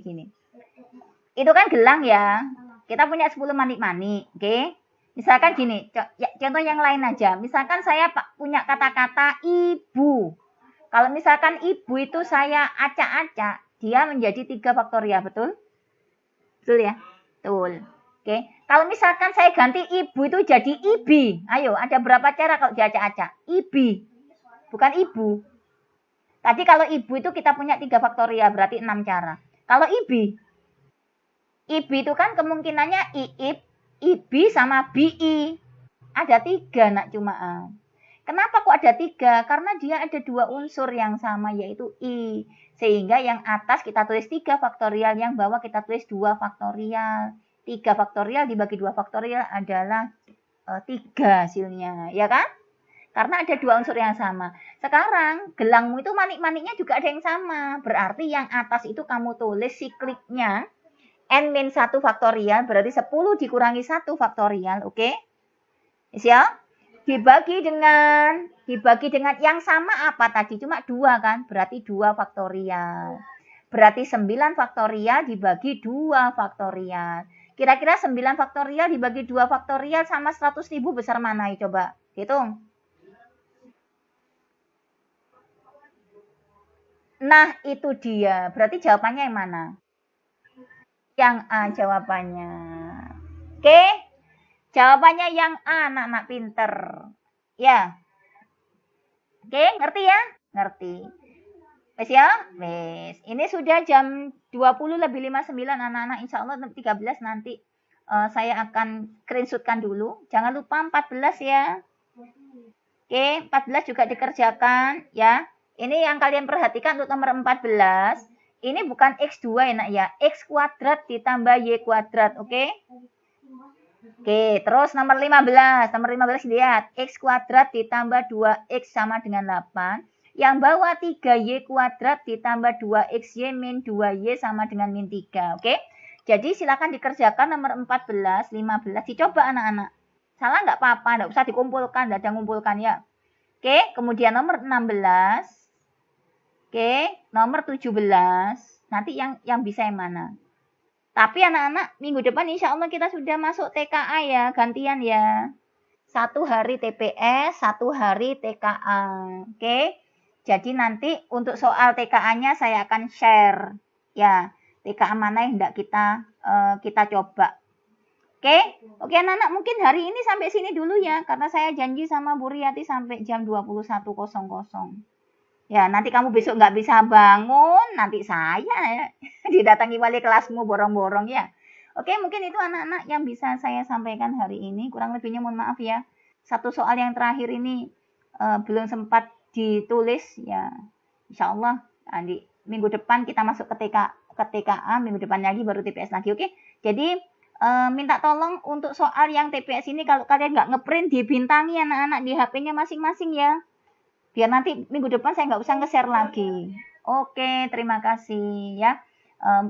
Itu kan gelang ya. Kita punya 10 manik-manik, oke? Misalkan gini, contoh yang lain aja. Misalkan saya punya kata-kata ibu. Kalau misalkan ibu itu saya acak-acak, dia menjadi 3 faktorial, betul? Betul ya? Betul. Oke. Kalau misalkan saya ganti ibu itu jadi ibi. Ayo, ada berapa cara kalau diacak-acak? Ibi. Bukan ibu. Tadi kalau ibu itu kita punya 3 faktorial, berarti 6 cara. Kalau ibi itu kan kemungkinannya iib, ibi sama bi. Ada 3 nak cuma. Kenapa kok ada 3? Karena dia ada 2 unsur yang sama yaitu i. Sehingga yang atas kita tulis 3 faktorial, yang bawah kita tulis 2 faktorial. 3 faktorial dibagi 2 faktorial adalah 3 hasilnya, ya kan? Karena ada 2 unsur yang sama. Sekarang gelangmu itu manik-maniknya juga ada yang sama. Berarti yang atas itu kamu tulis sikliknya N-1 faktorial, berarti 10 dikurangi 1 faktorial, oke? Ya? Dibagi dengan yang sama apa tadi? Cuma 2 kan? Berarti 2 faktorial. Berarti 9 faktorial dibagi 2 faktorial. Kira-kira 9 faktorial dibagi 2 faktorial sama 100.000 besar mana? Coba hitung. Nah, itu dia. Berarti jawabannya yang mana? Yang A jawabannya. Oke? Jawabannya yang A, anak-anak pinter. Ya. Oke, ngerti ya? Ngerti. Wes ya? Wes. Ini sudah jam 20:59 anak-anak. Insya Allah 13 nanti saya akan screenshotkan dulu. Jangan lupa 14 ya. Oke, 14 juga dikerjakan ya. Ini yang kalian perhatikan untuk nomor 14. Ini bukan X2 ya nak ya. X kuadrat ditambah Y kuadrat. Oke. Oke, terus nomor 15. Nomor 15 lihat. X kuadrat ditambah 2X sama dengan 8. Yang bawah 3Y kuadrat ditambah 2XY min 2Y sama dengan min 3. Oke. Jadi silakan dikerjakan nomor 14, 15. Dicoba anak-anak. Salah nggak apa-apa, nggak usah dikumpulkan, nggak ada ngumpulkan ya. Oke, kemudian nomor 16. Oke, nomor 17. Nanti yang bisa yang mana? Tapi anak-anak, minggu depan insya Allah kita sudah masuk TKA ya, gantian ya. 1 hari TPS, 1 hari TKA. Oke, jadi nanti untuk soal TKA-nya saya akan share. Ya, TKA mana yang hendak kita coba. Oke anak-anak, mungkin hari ini sampai sini dulu ya, karena saya janji sama Bu Riyati sampai jam 21.00. Ya, nanti kamu besok nggak bisa bangun, nanti saya ya, didatangi wali kelasmu borong-borong ya. Oke, mungkin itu anak-anak yang bisa saya sampaikan hari ini. Kurang lebihnya mohon maaf ya. Satu soal yang terakhir ini belum sempat ditulis ya. Insya Allah nanti minggu depan kita masuk ke TKA, minggu depan lagi baru TPS lagi. Oke, jadi minta tolong untuk soal yang TPS ini kalau kalian nggak ngeprint dibintangi anak-anak di HP-nya masing-masing ya. Biar nanti minggu depan saya nggak usah nge-share lagi. Oke, terima kasih ya.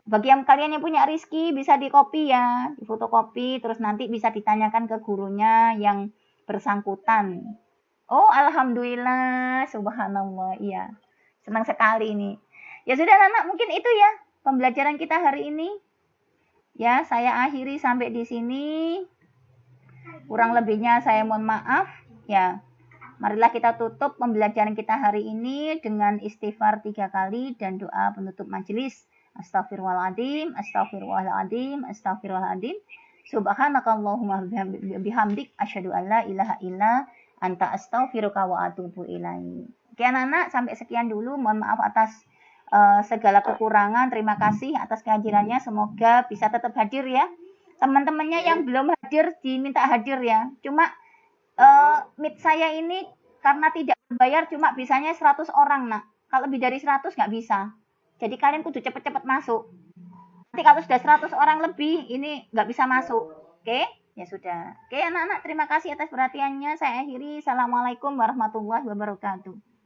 Bagi yang kalian yang punya Rizky bisa di copy ya, di fotokopi, terus nanti bisa ditanyakan ke gurunya yang bersangkutan. Oh, alhamdulillah, subhanallah, iya. Senang sekali ini. Ya sudah anak, mungkin itu ya pembelajaran kita hari ini. Ya, saya akhiri sampai di sini. Kurang lebihnya saya mohon maaf. Ya, marilah kita tutup pembelajaran kita hari ini dengan istighfar 3 kali dan doa penutup majelis. Astagfirullahaladzim, astagfirullahaladzim, astagfirullahaladzim. Subhanakallahumma bihamdik, asyhadu an la ilaha illa anta astaghfiruka wa atubu ilaik. Oke anak-anak, sampai sekian dulu. Mohon maaf atas segala kekurangan. Terima kasih atas kehadirannya. Semoga bisa tetap hadir ya. Teman-temannya yang belum hadir diminta hadir ya. Cuma meet saya ini karena tidak berbayar cuma bisanya 100 orang nak. Kalau lebih dari 100 nggak bisa. Jadi kalian kudu cepet-cepet masuk. Nanti kalau sudah 100 orang lebih ini nggak bisa masuk. Oke? Ya sudah. Oke anak-anak, terima kasih atas perhatiannya. Saya akhiri. Assalamualaikum warahmatullahi wabarakatuh.